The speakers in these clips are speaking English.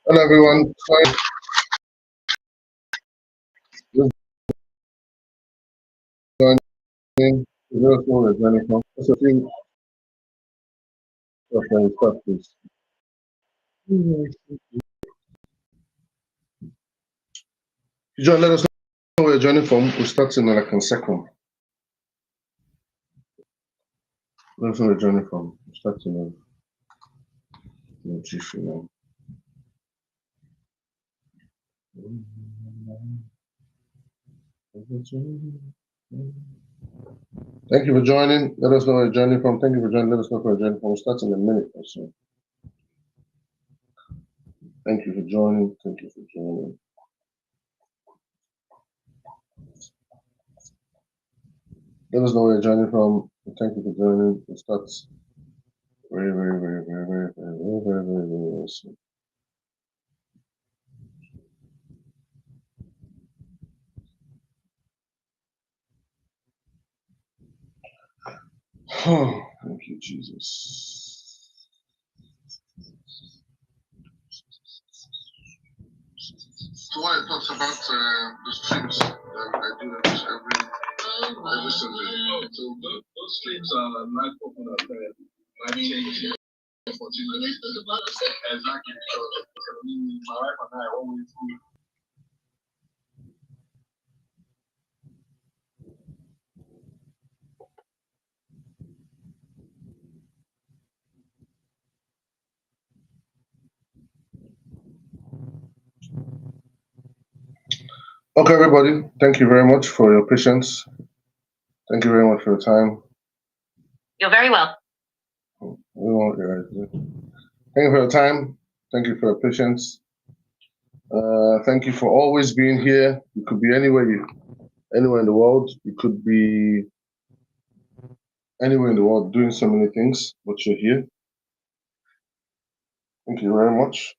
Hello, everyone. Sorry, just joining. Just know where joining from. Just a few stuff when we start, please. John, let us know where you're joining from. We'll start in like a second. Let us know where you're joining from. We'll start in a jiffy now. Thank you for joining. Let us know where you're joining from. Thank you for joining. Let us know where you're joining from. We'll start in a minute or so. Thank you for joining. Thank you for joining. Let us know where you're joining from. Thank you for joining. We'll start very, very, very, very, very, very, very, very, very, very soon. Oh, thank you, Jesus. So what I talks about the streams that I do every Sunday. So those streams are live open up there. Life changing opportunities. Exactly. Because my wife and I always do. Okay, everybody. Thank you very much for your patience. Thank you very much for your time. You're very welcome. We won't, Thank you for your time. Thank you for your patience. Thank you for always being here. You could be anywhere in the world. You could be anywhere in the world doing so many things, but you're here. Thank you very much.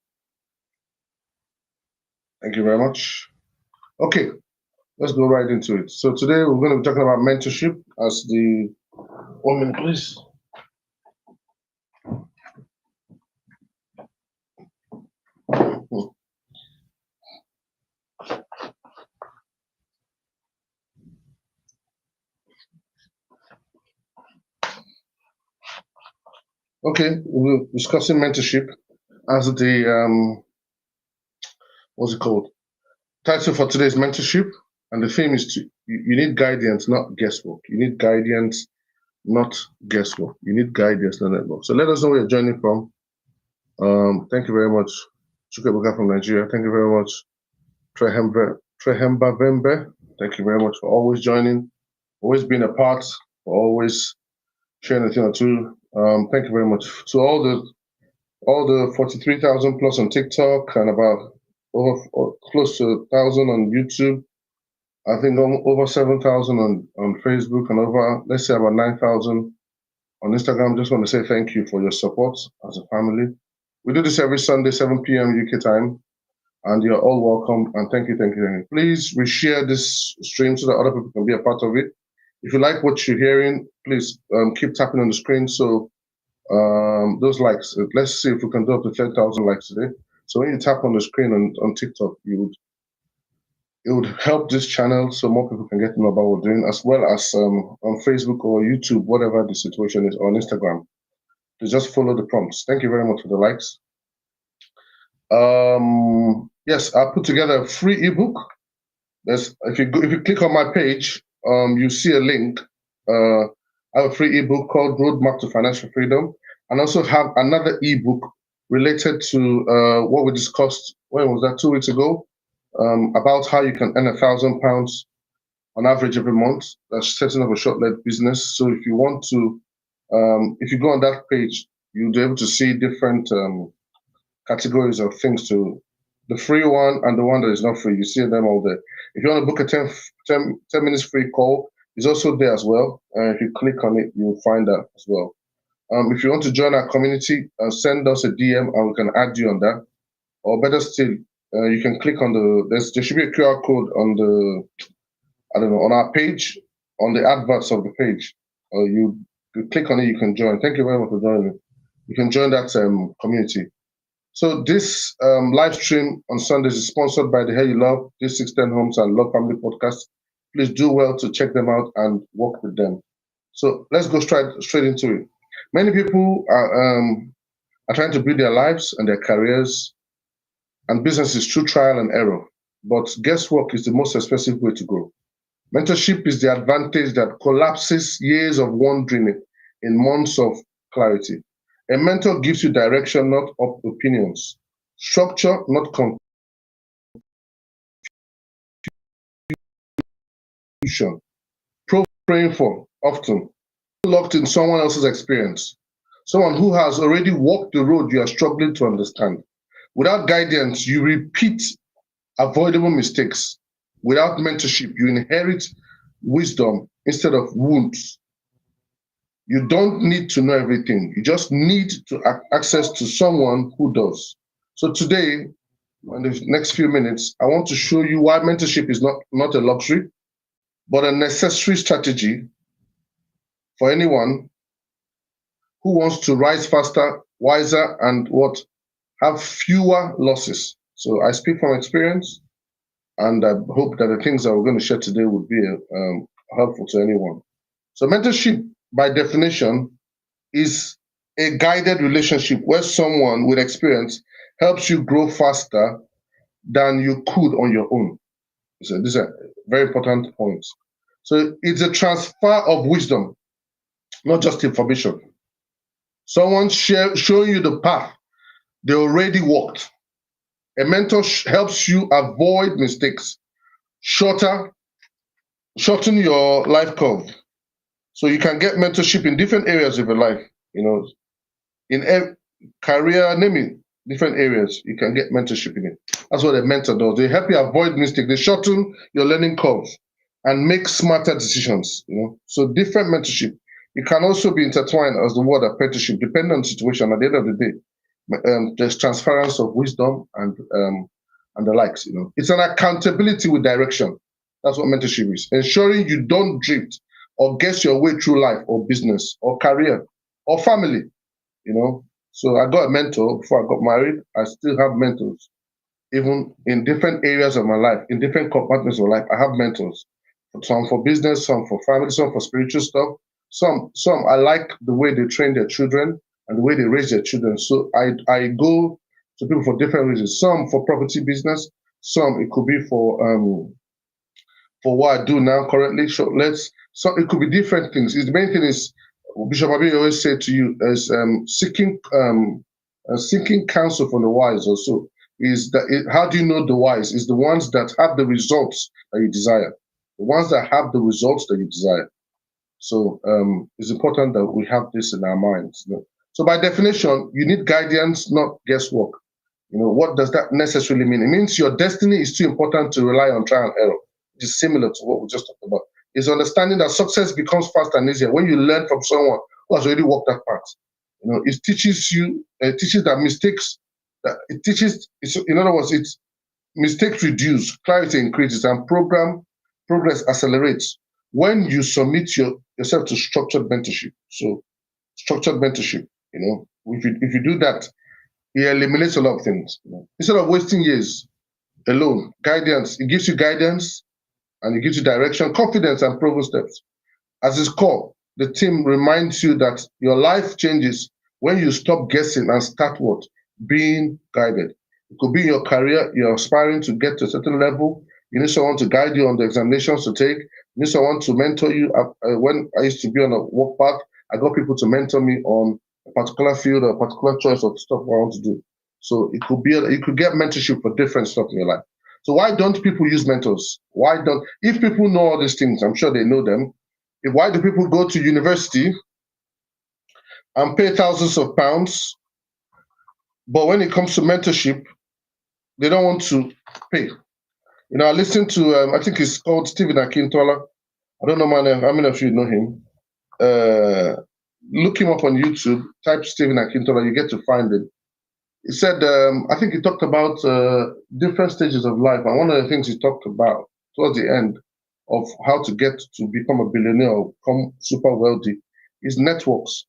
Thank you very much. Okay, let's go right into it. So today we're going to be talking about mentorship as the 1 minute, please. Okay, we're discussing mentorship as the what's it called? Title for today's mentorship, and the theme is you need guidance, not guesswork. You need guidance, not guesswork. You need guidance, not network. So let us know where you're joining from. Thank you very much, Chukwuebuka from Nigeria. Thank you very much, Trehemba Vembe. Thank you very much for always joining, always being a part, for always sharing a thing or two. Thank you very much to all the 43,000 plus on TikTok and about close to 1,000 on YouTube. I think over 7,000 on Facebook and over, let's say, about 9,000 on Instagram. Just want to say thank you for your support as a family. We do this every Sunday, 7 p.m. UK time, and you're all welcome. And thank you, thank you, thank you. Please reshare this stream so that other people can be a part of it. If you like what you're hearing, please keep tapping on the screen. So those likes, let's see if we can do up to 10,000 likes today. So when you tap on the screen on TikTok, it would help this channel so more people can get to know about what we're doing, as well as on Facebook or YouTube, whatever the situation is, or on Instagram. To just follow the prompts. Thank you very much for the likes. Yes, I put together a free ebook. If you click on my page, you see a link. I have a free ebook called Roadmap to Financial Freedom, and also have another ebook related to what we discussed. When was that? 2 weeks ago, about how you can earn £1,000 on average every month. That's setting up a short-led business. So if you want to, if you go on that page, you'll be able to see different categories of things to the free one and the one that is not free. You see them all there. If you want to book a 10 minutes free call, it's also there as well. If you click on it, you'll find that as well. If you want to join our community, send us a DM and we can add you on that. Or better still, you can click on there should be a QR code on on our page, on the adverts of the page. You click on it, you can join. Thank you very much for joining. You can join that community. So this live stream on Sundays is sponsored by the Hair You Love, this 610 Homes and Love Family Podcast. Please do well to check them out and work with them. So let's go straight into it. Many people are trying to build their lives and their careers and businesses through trial and error. But guesswork is the most expensive way to grow. Mentorship is the advantage that collapses years of wandering in months of clarity. A mentor gives you direction, not opinions, structure, not confusion, praying for, often locked in someone else's experience, someone who has already walked the road you are struggling to understand. Without guidance, you repeat avoidable mistakes. Without mentorship, you inherit wisdom instead of wounds. You don't need to know everything. You just need to access to someone who does. So today, in the next few minutes, I want to show you why mentorship is not a luxury, but a necessary strategy for anyone who wants to rise faster, wiser, and have fewer losses. So I speak from experience, and I hope that the things that we're going to share today would be helpful to anyone. So mentorship, by definition, is a guided relationship where someone with experience helps you grow faster than you could on your own. So these are very important points. So it's a transfer of wisdom, not just information. Someone showing you the path they already walked. A mentor helps you avoid mistakes, shorten your life curve. So you can get mentorship in different areas of your life. career, name it, different areas. You can get mentorship in it. That's what a mentor does. They help you avoid mistakes. They shorten your learning curve and make smarter decisions. So different mentorship. It can also be intertwined as the word apprenticeship, depending on the situation. At the end of the day, there's transference of wisdom and the likes. It's an accountability with direction. That's what mentorship is. Ensuring you don't drift or guess your way through life or business or career or family. So I got a mentor before I got married. I still have mentors, even in different areas of my life, in different compartments of life. I have mentors. Some for business, some for family, some for spiritual stuff. Some I like the way they train their children and the way they raise their children. So I go to people for different reasons. Some for property business. Some it could be for what I do now currently. So it could be different things. The main thing is Bishop Abi always said to you is seeking counsel from the wise also is that how do you know the wise? Is the ones that have the results that you desire. The ones that have the results that you desire. So it's important that we have this in our minds. So by definition, you need guidance, not guesswork. What does that necessarily mean? It means your destiny is too important to rely on trial and error, which is similar to what we just talked about. Is understanding that success becomes faster and easier when you learn from someone who has already walked that path. It teaches that mistakes. In other words, it's mistakes reduce, clarity increases, and progress accelerates when you submit yourself to structured mentorship. So structured mentorship, if you do that, it eliminates a lot of things. Instead of wasting years alone, guidance, it gives you guidance and it gives you direction, confidence, and proven steps. As its core, the team reminds you that your life changes when you stop guessing and start what? Being guided. It could be in your career, you're aspiring to get to a certain level. You need someone to guide you on the examinations to take. You need someone to mentor you. When I used to be on a work path, I got people to mentor me on a particular field or a particular choice of stuff I want to do. So it could be you could get mentorship for different stuff in your life. So why don't people use mentors? If people know all these things, I'm sure they know them. Why do people go to university and pay thousands of pounds, but when it comes to mentorship, they don't want to pay? I listened to, I think it's called Stephen Akintola. I don't know how many of you know him. Look him up on YouTube, type Stephen Akintola, you get to find it. He said, I think he talked about different stages of life. And one of the things he talked about towards the end of how to get to become a billionaire or become super wealthy is networks.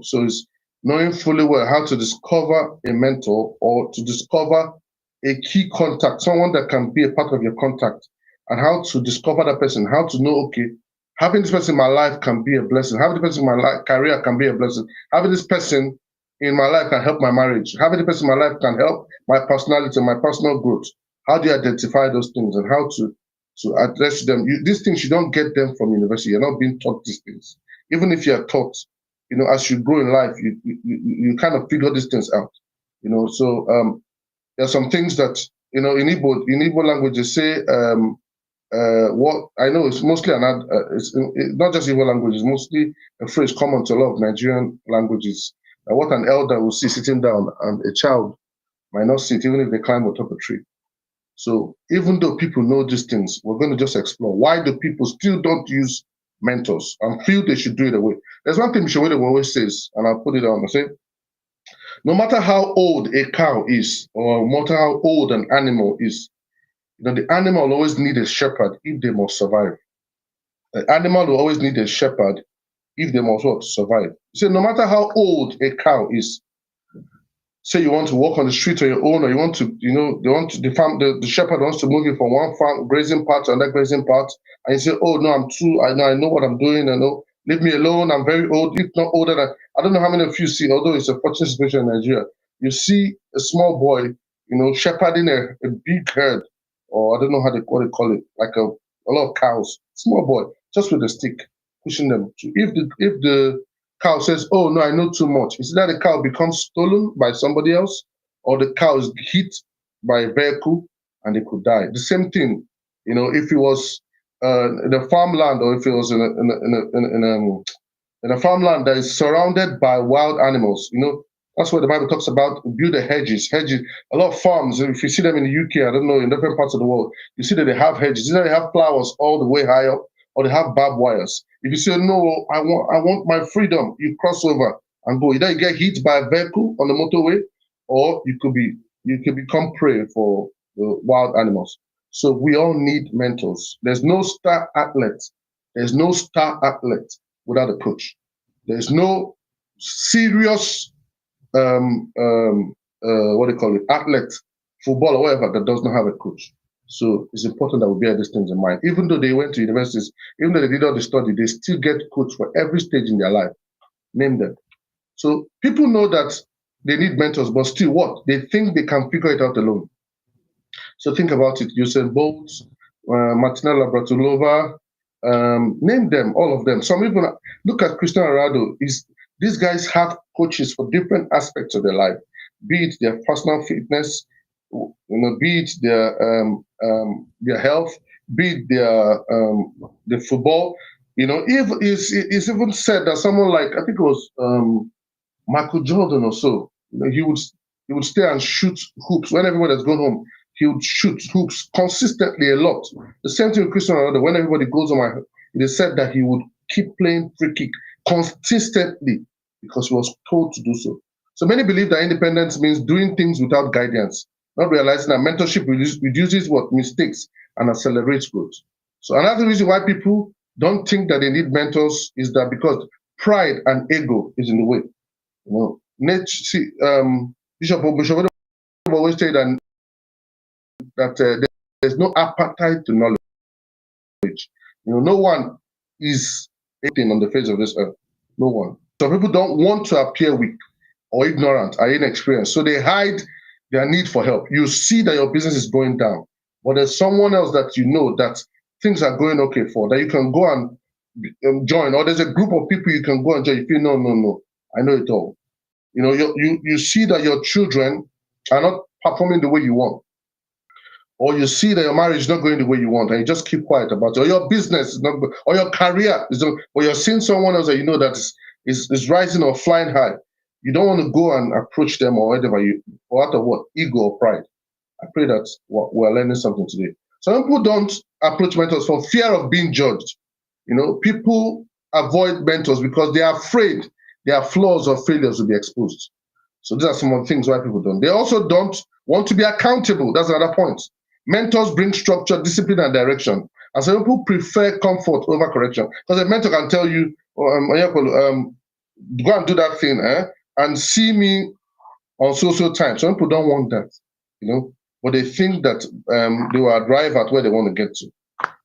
So it's knowing fully well how to discover a mentor or to discover a key contact, someone that can be a part of your contact, and how to discover that person, how to know, okay, having this person in my life can be a blessing. Having this person in my career can be a blessing. Having this person in my life can help my marriage. Having the person in my life can help my personality, my personal growth. How do you identify those things and how to address them? These things, you don't get them from university. You're not being taught these things. Even if you're taught, as you grow in life, you kind of figure these things out. So there are some things that, in Igbo language, they say, what I know is mostly it's not just Igbo language, it's mostly a phrase common to a lot of Nigerian languages. What an elder will see sitting down and a child might not see it, even if they climb atop a tree. So even though people know these things, we're going to just explore why do people still don't use mentors and feel they should do it away. There's one thing Mishawede always says, and I'll put it on. I say, no matter how old a cow is, or no matter how old an animal is, the animal will always need a shepherd if they must survive. The animal will always need a shepherd if they must what? Survive. So no matter how old a cow is, say you want to walk on the street on your own, or you want to, the shepherd wants to move you from one farm grazing part to another grazing part, and you say, oh no, I know what I'm doing, leave me alone, I'm very old, if not older than, I don't know how many of you see, although it's a fortunate situation in Nigeria, you see a small boy, shepherding a big herd, or I don't know what they call it, like a lot of cows, small boy, just with a stick, pushing them. If the cow says, oh no, I know too much, it's either the cow becomes stolen by somebody else, or the cow is hit by a vehicle and they could die. The same thing, if it was in a farmland, or if it was in a farmland that is surrounded by wild animals, That's what the Bible talks about. Build the hedges. Hedges. A lot of farms, if you see them in the UK, I don't know, in different parts of the world, you see that they have hedges. Either they have flowers all the way high up, or they have barbed wires. If you say, no, I want my freedom, you cross over and go. Either you get hit by a vehicle on the motorway, or you could become prey for the wild animals. So we all need mentors. There's no star athlete. There's no star athlete without a coach. There's no serious what do you call it, athlete, football or whatever that does not have a coach. So it's important that we bear these things in mind. Even though they went to universities, even though they did all the study, they still get coached for every stage in their life. Name them. So people know that they need mentors, but still what? They think they can figure it out alone. So think about it. Usain Bolt, Martina Navratilova, name them, all of them. Some even look at Cristiano Ronaldo. These guys have coaches for different aspects of their life, be it their personal fitness, be it their health, be it their football. If it's even said that someone like, I think it was Michael Jordan or so, he would stay and shoot hoops when everybody has gone home. He would shoot hoops consistently a lot. The same thing with Cristiano Ronaldo. When everybody goes home, it is said that he would keep playing free kick consistently because he was told to do so. So many believe that independence means doing things without guidance, not realizing that mentorship reduces what mistakes and accelerates growth. So another reason why people don't think that they need mentors is that because pride and ego is in the way. Bishop Ogunshovedo always say that there's no appetite to knowledge. No one is anything on the face of this earth. No one. So people don't want to appear weak or ignorant or inexperienced. So they hide their need for help. You see that your business is going down, but there's someone else that you know that things are going okay for, that you can go and join, or there's a group of people you can go and join. You feel, no, I know it all. You see that your children are not performing the way you want, or you see that your marriage is not going the way you want, and you just keep quiet about it, or your business is not good, or your career is not, or you're seeing someone else that you know that is rising or flying high. You don't want to go and approach them or whatever, or out of what? Ego or pride. I pray that we're learning something today. Some people don't approach mentors for fear of being judged. People avoid mentors because they are afraid their flaws or failures will be exposed. So these are some of the things why people don't. They also don't want to be accountable. That's another point. Mentors bring structure, discipline, and direction. And some people prefer comfort over correction. Because a mentor can tell you, Onyekwelu, go and do that thing, and see me on so time. Some people don't want that, but they think that they will arrive at where they want to get to.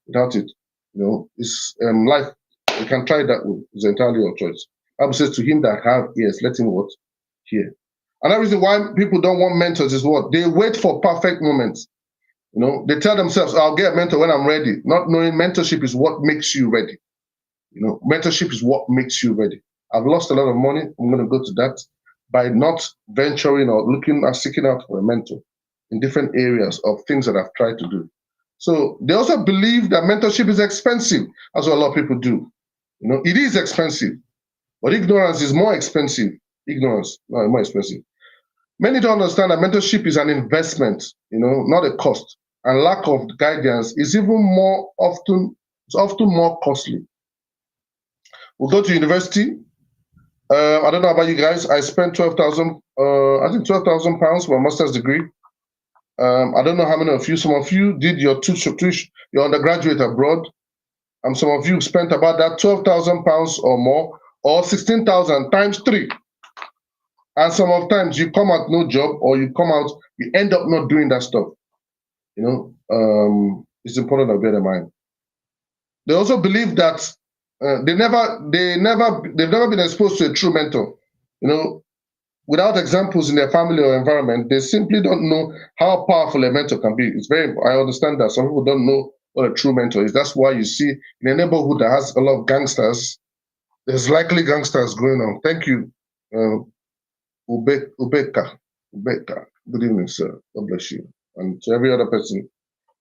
Without it, it's life. You can try that way. It's entirely your choice. Bible says, to him that have ears, let him what? Hear. Another reason why people don't want mentors is what? They wait for perfect moments. They tell themselves, I'll get a mentor when I'm ready, not knowing mentorship is what makes you ready. Mentorship is what makes you ready. I've lost a lot of money. I'm going to go to that by not venturing or seeking out for a mentor in different areas of things that I've tried to do. So they also believe that mentorship is expensive, as a lot of people do. It is expensive, but ignorance is more expensive. Ignorance, no, more expensive. Many don't understand that mentorship is an investment, not a cost. And lack of guidance is often more costly. We'll go to university. I don't know about you guys. I spent 12,000, I think 12,000 pounds for a master's degree. I don't know how many of you. Some of you did your your undergraduate abroad. Some of you spent about that 12,000 pounds or more, or 16,000 times 3. And some of times you come out no job, or you end up not doing that stuff. It's important to bear in mind. They also believe that they've never been exposed to a true mentor. Without examples in their family or environment, they simply don't know how powerful a mentor can be. I understand that some people don't know what a true mentor is. That's why you see in a neighborhood that has a lot of gangsters, there's likely gangsters going on. Thank you, Ubeka. Good evening, sir. God bless you. And to every other person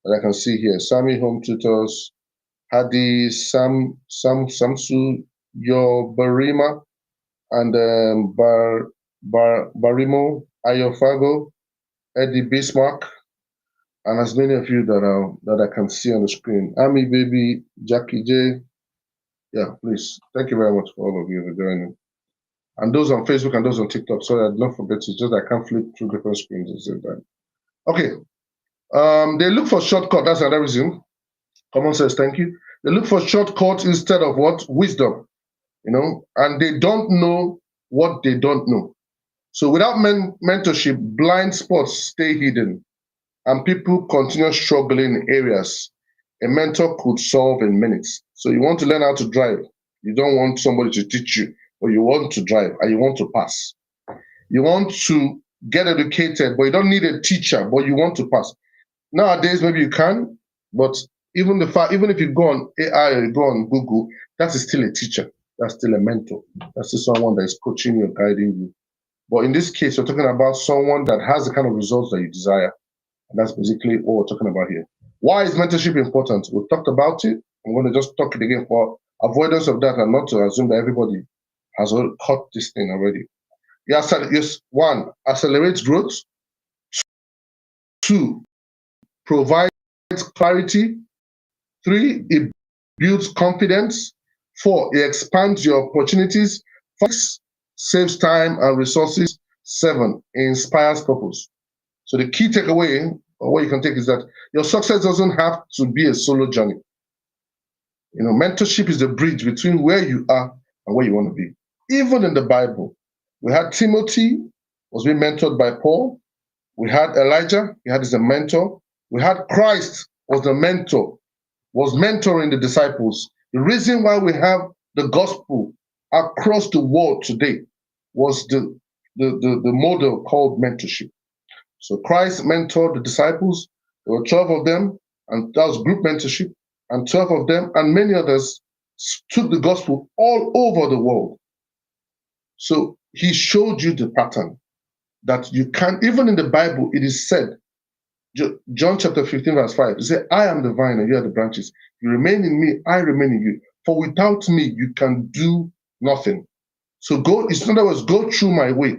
that I can see here, Sami Home Tutors, Hadi, Samsu, Yobarima, and Barimo, Ayofago, Eddie Bismarck, and as many of you that I can see on the screen. Ami Baby, Jackie J. Yeah, please. Thank you very much for all of you for joining. And those on Facebook and those on TikTok. Sorry, I don't forget. It's just I can't flip through different screens at the same time. Okay. They look for shortcut. That's another reason. Common says thank you. They look for shortcuts instead of what? Wisdom. And they don't know what they don't know. So without mentorship, blind spots stay hidden and people continue struggling in areas a mentor could solve in minutes. So you want to learn how to drive. You don't want somebody to teach you, but you want to drive and you want to pass. You want to get educated, but you don't need a teacher, but you want to pass. Nowadays, maybe you can, but even if you go on AI or you go on Google, that is still a teacher. That's still a mentor. That's still someone that is coaching you, guiding you. But in this case, you're talking about someone that has the kind of results that you desire. And that's basically what we're talking about here. Why is mentorship important? We've talked about it. I'm going to just talk it again for avoidance of that and not to assume that everybody has caught this thing already. Yes, one, accelerates growth. Two, provides clarity. Three, it builds confidence. Four, it expands your opportunities. 5, saves time and resources. 7, it inspires purpose. So the key takeaway, or what you can take, is that your success doesn't have to be a solo journey. Mentorship is the bridge between where you are and where you want to be. Even in the Bible, we had Timothy was being mentored by Paul. We had Elijah, he had as a mentor. We had Christ was the mentor, was mentoring the disciples. The reason why we have the gospel across the world today was the model called mentorship. So Christ mentored the disciples. There were 12 of them, and that was group mentorship. And 12 of them and many others took the gospel all over the world. So he showed you the pattern that you can, even in the Bible, it is said, John chapter 15, verse 5, it says, I am the vine and you are the branches. You remain in me, I remain in you. For without me, you can do nothing. So in other words, go through my way.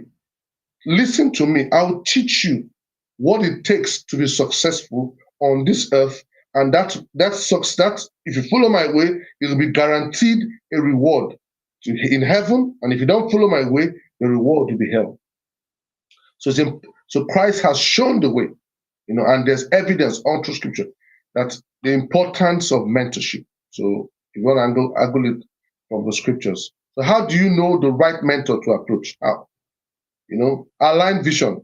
Listen to me. I will teach you what it takes to be successful on this earth. And that if you follow my way, it will be guaranteed a reward in heaven. And if you don't follow my way, the reward will be hell. So Christ has shown the way, and there's evidence all through scripture that the importance of mentorship. So if you want to angle it from the scriptures. So how do you know the right mentor to approach? How? Align vision.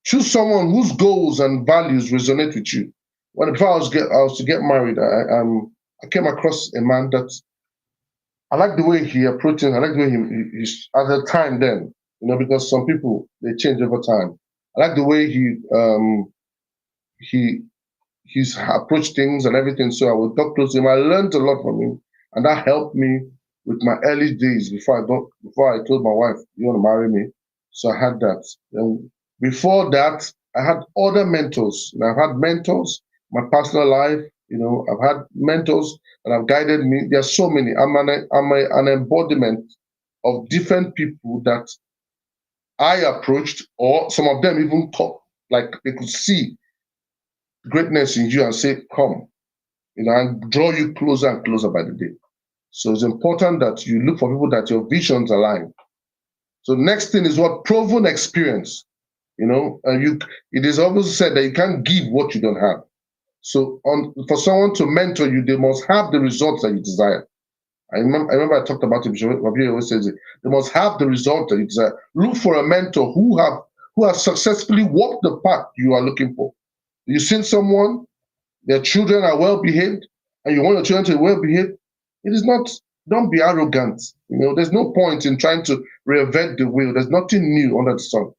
Choose someone whose goals and values resonate with you. Before I was to get married, I came across a man that I like the way he approached it. I like the way he's at the time then, because some people they change over time. I like the way he's approached things and everything. So I would talk close to him. I learned a lot from him, and that helped me with my early days before I told my wife, "You want to marry me?" So I had that. And before that, I had other mentors. I've had mentors in my personal life. I've had mentors that have guided me. There are so many. I'm an embodiment of different people that I approached, or some of them even like they could see greatness in you and say, "Come," and draw you closer and closer by the day. So it's important that you look for people that your visions align. So next thing is what proven experience. It is always said that you can't give what you don't have. So for someone to mentor you, they must have the results that you desire. I remember I talked about it. Rabbi always says it. They must have the results that you desire. Look for a mentor who has successfully walked the path you are looking for. You've seen someone, their children are well behaved, and you want your children to be well behaved. It is not. Don't be arrogant. There's no point in trying to reinvent the wheel. There's nothing new under the sun.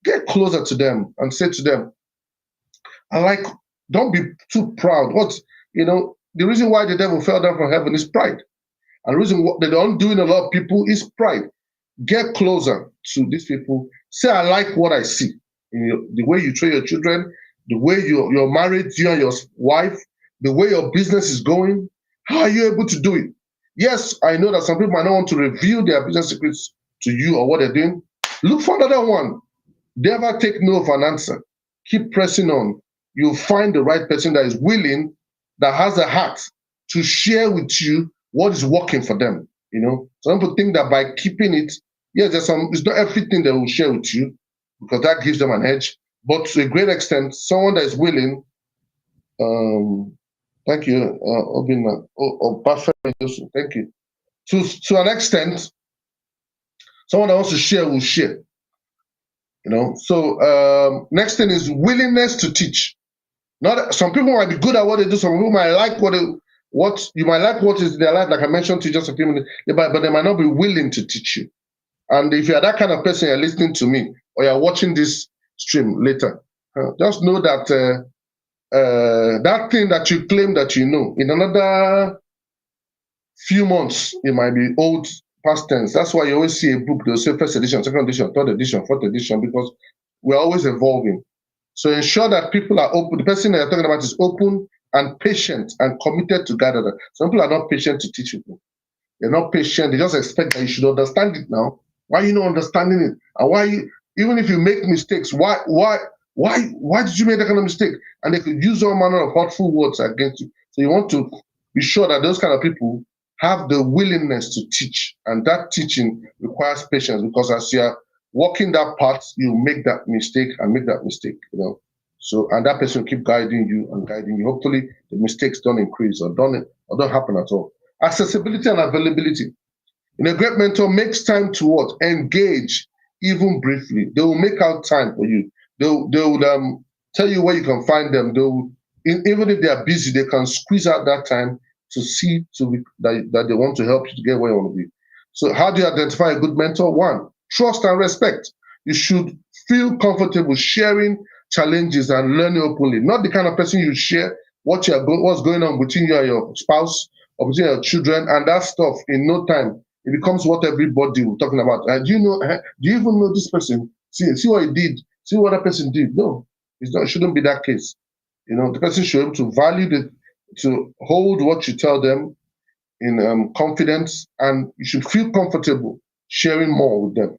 Get closer to them and say to them, don't be too proud. The reason why the devil fell down from heaven is pride. And the reason they don't do in a lot of people is pride. Get closer to these people. Say, I like what I see. The way you train your children, the way you're married, you and your wife, the way your business is going. How are you able to do it? Yes, I know that some people might not want to reveal their business secrets to you or what they're doing, Look for another one. Never take no for an answer. Keep pressing on. You'll find the right person that is willing, that has a heart to share with you what is working for them. You know, some people think that by keeping it, yes, it's not everything they will share with you because that gives them an edge. But to a great extent, someone that is willing, thank you, Obinna, thank you. To an extent, someone that wants to share will share. You know, so next thing is willingness to teach. Not some people might be good at what they do. Some people might like what you might like what is in their life, like I mentioned to you just a few minutes, but they might not be willing to teach you. And if you're that kind of person, you're listening to me or you're watching this stream later, just know that that thing that you claim that you know, in another few months, it might be old past tense. That's why you always see a book, they'll say first edition, second edition, third edition, fourth edition, because we're always evolving. So ensure that people are open. The person that you're talking about is open and patient and committed to gather that. Some people are not patient to teach people. They're not patient. They just expect that you should understand it now. Why are you not understanding it? And why even if you make mistakes, why did you make that kind of mistake? And they could use all manner of hurtful words against you. So you want to be sure that those kind of people have the willingness to teach. And that teaching requires patience, because as you're walking that path, you make that mistake and make that mistake, you know. So, and that person will keep guiding you and guiding you. Hopefully the mistakes don't increase or don't happen at all. Accessibility and availability. And a great mentor makes time to what? Engage, even briefly. They will make out time for you. They will tell you where you can find them. Even if they are busy, they can squeeze out that time to see that they want to help you to get where you want to be. So how do you identify a good mentor? One, trust and respect. You should feel comfortable sharing challenges and learning openly. Not the kind of person you share what's going on between you and your spouse or between your children, and that stuff in no time it becomes what everybody was talking about. And do you even know this person? See what he did. See what that person did. No, it shouldn't be that case. You know, the person should be able to value to hold what you tell them in confidence, and you should feel comfortable sharing more with them.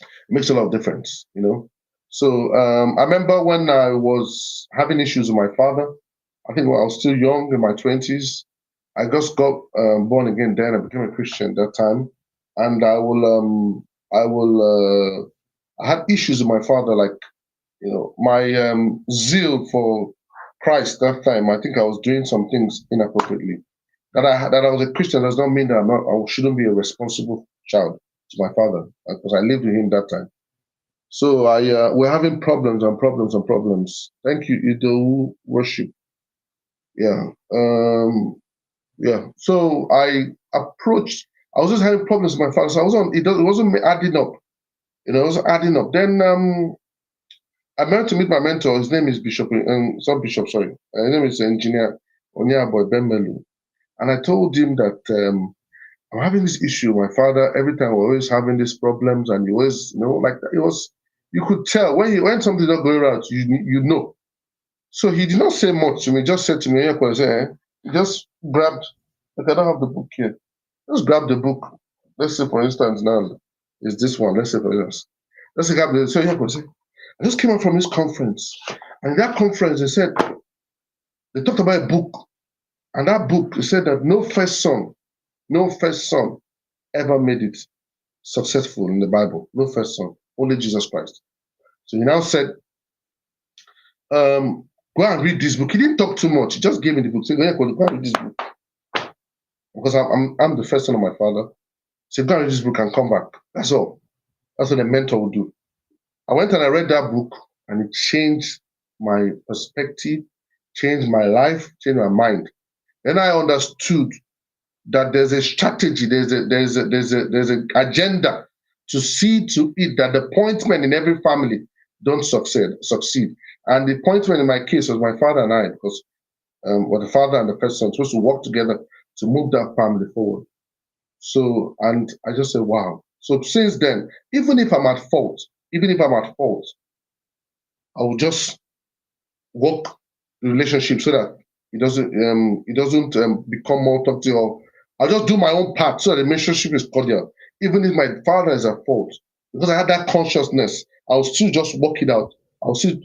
It makes a lot of difference, you know. So I remember when I was having issues with my father, I think when I was still young, in my 20s, I just got born again then. I became a Christian at that time. And I had issues with my father, like, you know, my zeal for Christ that time. I think I was doing some things inappropriately. That I was a Christian does not mean that I shouldn't be a responsible child to my father, because I lived with him that time. So we're having problems and problems and problems. Thank you, Ido Worship. Yeah. Yeah. So I was just having problems with my father. So it wasn't adding up. You know, it wasn't adding up. Then I meant to meet my mentor. His name is Bishop, not Bishop, sorry. His name is Engineer Onyekwelu. And I told him that I'm having this issue with my father. Every time we're always having these problems, and he always, you know, like that. You could tell when something's not going right, you know. So he did not say much to me, just said to me, he just grabbed, like, I don't have the book here. Just grab the book. Let's say, for instance, now is this one. Let's say, for instance, let's say, so I just came out from this conference, and in that conference they talked about a book, and that book, they said that no first son ever made it successful in the Bible. No first son, only Jesus Christ. So he now said, go and read this book. He didn't talk too much. He just gave me the book. He said, go and read this book. Because I'm the first son of my father. He said, go and read this book and come back. That's all. That's what a mentor would do. I went and I read that book, and it changed my perspective, changed my life, changed my mind. Then I understood that there's a strategy, there's an agenda to see to it that the appointment in every family don't succeed. And the appointment in my case was my father and I, because the father and the first son supposed to work together to move that family forward. So, and I just said, wow. So since then, even if I'm at fault, I will just work the relationship so that it doesn't become more toxic, or I'll just do my own part so that the relationship is cordial. Even if my father is at fault, because I had that consciousness. I will still just work it out. I will still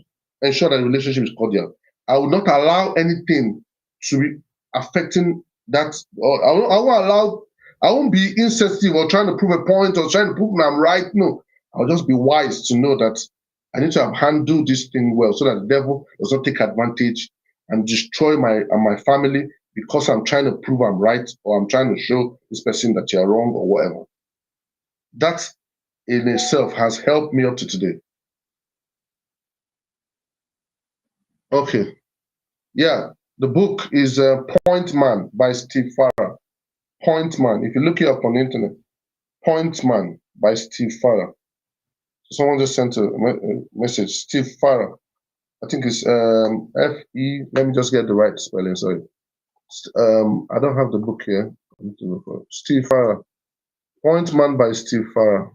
ensure that the relationship is cordial. I will not allow anything to be affecting that. Or I won't be insensitive or trying to prove a point or trying to prove I'm right. No, I'll just be wise to know that I need to have handled this thing well so that the devil does not take advantage and destroy my family because I'm trying to prove I'm right or I'm trying to show this person that you're wrong or whatever. That in itself has helped me up to today. Okay. Yeah. The book is Point Man by Steve Farrar. Point Man. If you look it up on the internet, Point Man by Steve Farrar. Someone just sent a message. Steve Farrar. I think it's F-E. Let me just get the right spelling. Sorry. I don't have the book here. I need to look for it. Steve Farrar. Point Man by Steve Farrar.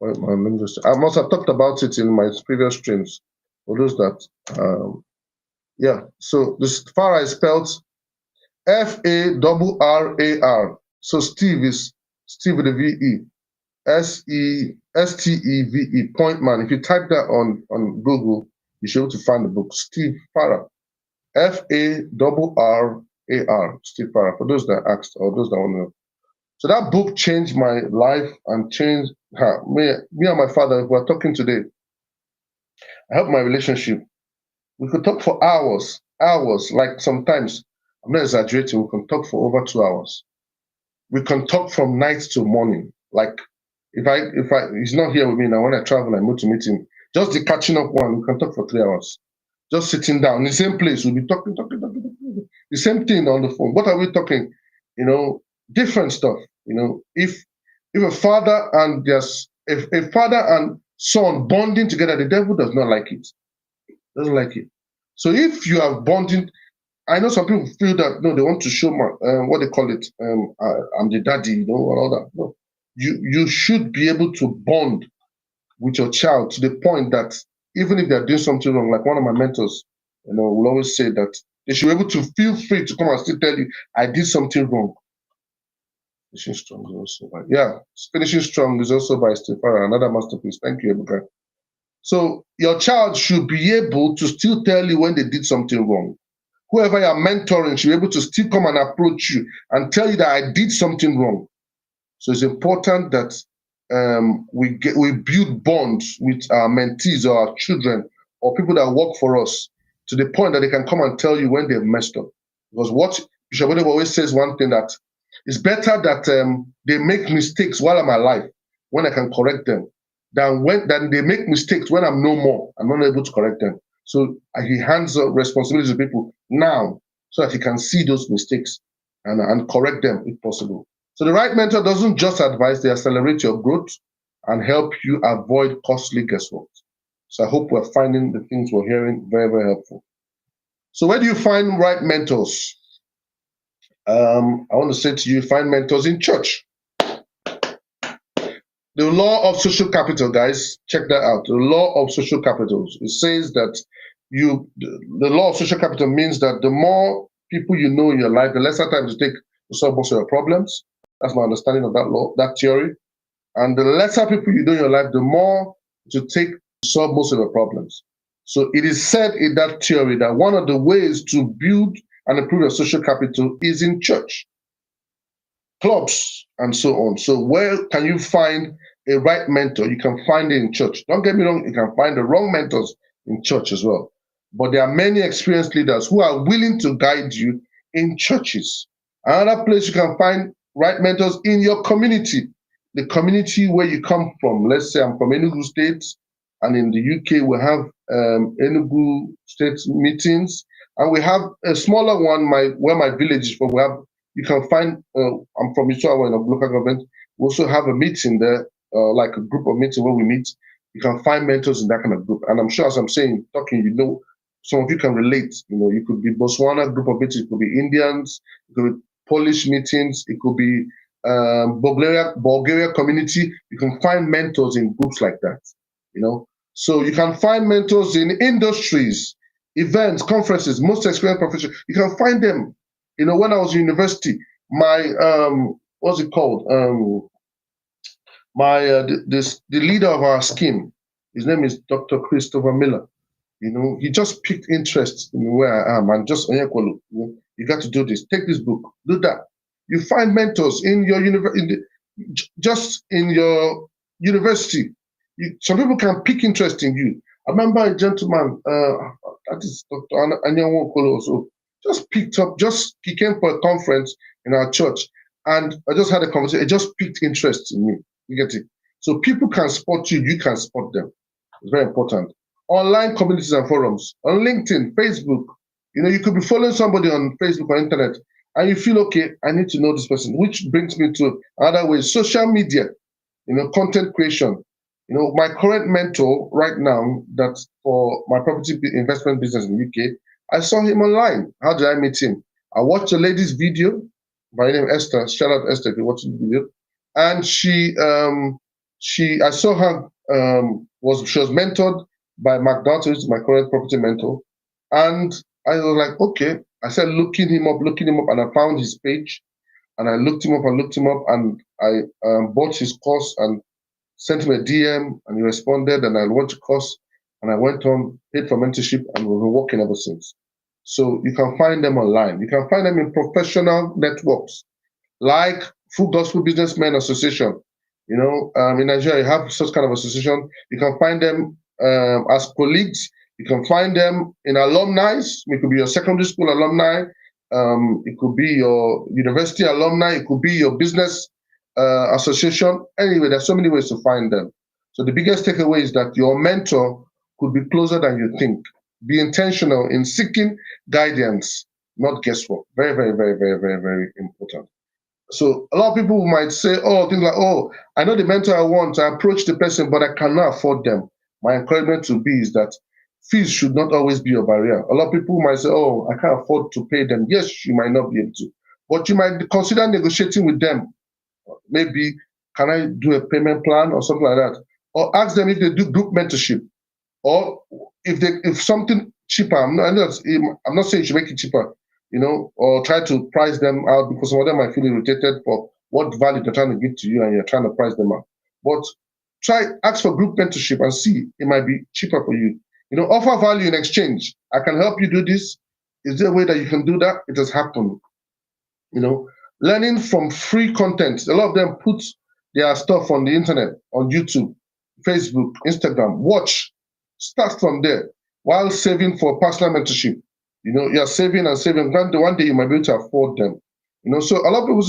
Point Man. Let me just. I must have talked about it in my previous streams. For those that. Yeah. So this Farrar is spelled Farrar. So Steve is Steve with a V-E. Steve. Point Man. If you type that on Google, you should be able to find the book. Steve Farrar. Farrar. Steve Farrar. For those that asked or those that want to know. So that book changed my life and changed her. Me and my father, if we're talking today, I helped my relationship. We could talk for hours. Like sometimes, I'm not exaggerating, we can talk for over 2 hours. We can talk from night to morning. Like if he's not here with me now, when I travel, I move to meet him. Just the catching up one, we can talk for 3 hours. Just sitting down in the same place, we'll be talking. The same thing on the phone. What are we talking? Different stuff. If a father and if a father and son bonding together, the devil does not like it. Doesn't like it. So if you are bonding, I know some people feel that no, they want to show what they call it. I'm the daddy, and all that. No, you should be able to bond with your child to the point that even if they're doing something wrong, like one of my mentors, will always say that they should be able to feel free to come and still tell you, I did something wrong. Finishing Strong is also by, Finishing Strong is also by Steve Farrar, another masterpiece. Thank you, Ebuka. So your child should be able to still tell you when they did something wrong. Whoever you're mentoring should be able to still come and approach you and tell you that I did something wrong. So it's important that we build bonds with our mentees or our children or people that work for us to the point that they can come and tell you when they've messed up. Because what Bishop Oyedepo always says one thing, that it's better that they make mistakes while I'm alive, when I can correct them, than they make mistakes when I'm no more. I'm not able to correct them. So he hands responsibilities to people now so that he can see those mistakes and correct them if possible. So the right mentor doesn't just advise, they accelerate your growth and help you avoid costly guesswork. So I hope we're finding the things we're hearing very, very helpful. So where do you find right mentors? I want to say to you, find mentors in church. The law of social capital, guys, check that out. The law of social capital. It says that the law of social capital means that the more people you know in your life, the lesser time to take to solve most of your problems. That's my understanding of that law, that theory. And the lesser people you know in your life, the more to take to solve most of your problems. So it is said in that theory that one of the ways to build and improve your social capital is in church, clubs, and so on. So where can you find a right mentor? You can find it in church. Don't get me wrong, you can find the wrong mentors in church as well. But there are many experienced leaders who are willing to guide you in churches. Another place you can find right mentors in your community, the community where you come from. Let's say I'm from Enugu State, and in the UK we have Enugu State meetings, and we have a smaller one, where my village is from. You can find, I'm from Isuawa in a local government. We also have a meeting there, like a group of meetings where we meet. You can find mentors in that kind of group. And I'm sure as I'm saying, talking, some of you can relate. You could be Botswana group of meetings, it could be Indians, it could be Polish meetings, it could be Bulgaria community. You can find mentors in groups like that, So you can find mentors in industries, events, conferences, most experienced professionals. You can find them. When I was in university, my what's it called? The leader of our scheme, his name is Dr. Christopher Miller. He just picked interest in where I am and just Onyekwelu, you got to do this. Take this book, do that. You find mentors in your just in your university. Some people can pick interest in you. I remember a gentleman, that is Dr. Onyekwelu also, he came for a conference in our church, and I just had a conversation. It just piqued interest in me. You get it? So people can spot you, you can spot them. It's very important. Online communities and forums, on LinkedIn, Facebook. You could be following somebody on Facebook or internet, and you feel, okay, I need to know this person, which brings me to another way, social media, content creation. My current mentor right now, that's for my property investment business in the UK, I saw him online. How did I meet him? I watched a lady's video by name Esther. Shout out Esther if you're watching the video. And I saw her, she was mentored by Mark Dalton, who's my current property mentor. And I was like, okay. I started looking him up, and I found his page. And I looked him up, and I bought his course and sent him a DM, and he responded, and I watched the course, and I went on, paid for mentorship, and we've been working ever since. So you can find them online. You can find them in professional networks, like Full Gospel Businessmen Association. In Nigeria, you have such kind of association. You can find them as colleagues. You can find them in alumni. It could be your secondary school alumni. It could be your university alumni. It could be your business association. Anyway, there's so many ways to find them. So the biggest takeaway is that your mentor could be closer than you think. Be intentional in seeking guidance, not guesswork. Very, very, very, very, very, very important. So a lot of people might say, things like, I know the mentor I want, I approach the person, but I cannot afford them. My encouragement to be is that fees should not always be a barrier. A lot of people might say, I can't afford to pay them. Yes, you might not be able to, but you might consider negotiating with them. Maybe, can I do a payment plan or something like that? Or ask them if they do group mentorship, or if something cheaper. I'm not saying you should make it cheaper, or try to price them out, because some of them might feel irritated for what value they're trying to give to you and you're trying to price them out. But ask for group mentorship and see, it might be cheaper for you. Offer value in exchange. I can help you do this. Is there a way that you can do that? It has happened. Learning from free content. A lot of them put their stuff on the internet, on YouTube, Facebook, Instagram. Watch. Start from there while saving for personal mentorship. You're saving and saving. One day you might be able to afford them. So a lot of people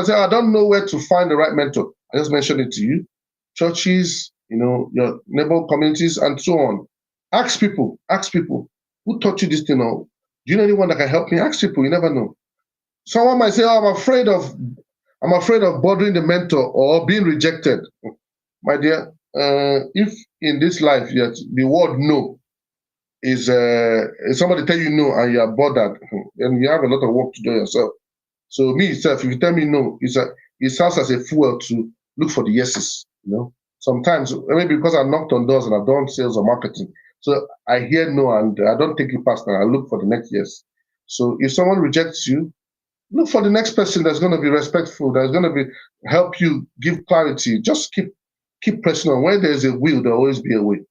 say, I don't know where to find the right mentor. I just mentioned it to you. Churches, your neighbor communities, and so on. Ask people, who taught you this thing? Or do you know anyone that can help me? Ask people, you never know. Someone might say, I'm afraid of bothering the mentor or being rejected. My dear, if in this life the word no is somebody tell you no and you are bothered, then you have a lot of work to do yourself. So me itself, if you tell me no, it sounds as a fool to look for the yeses. Sometimes maybe because I knocked on doors and I've done sales or marketing, so I hear no and I don't take it personal. I look for the next yes. So if someone rejects you, look for the next person that's going to be respectful, that's going to be help you, give clarity. Just keep pressing on. When there's a will, there'll always be a way.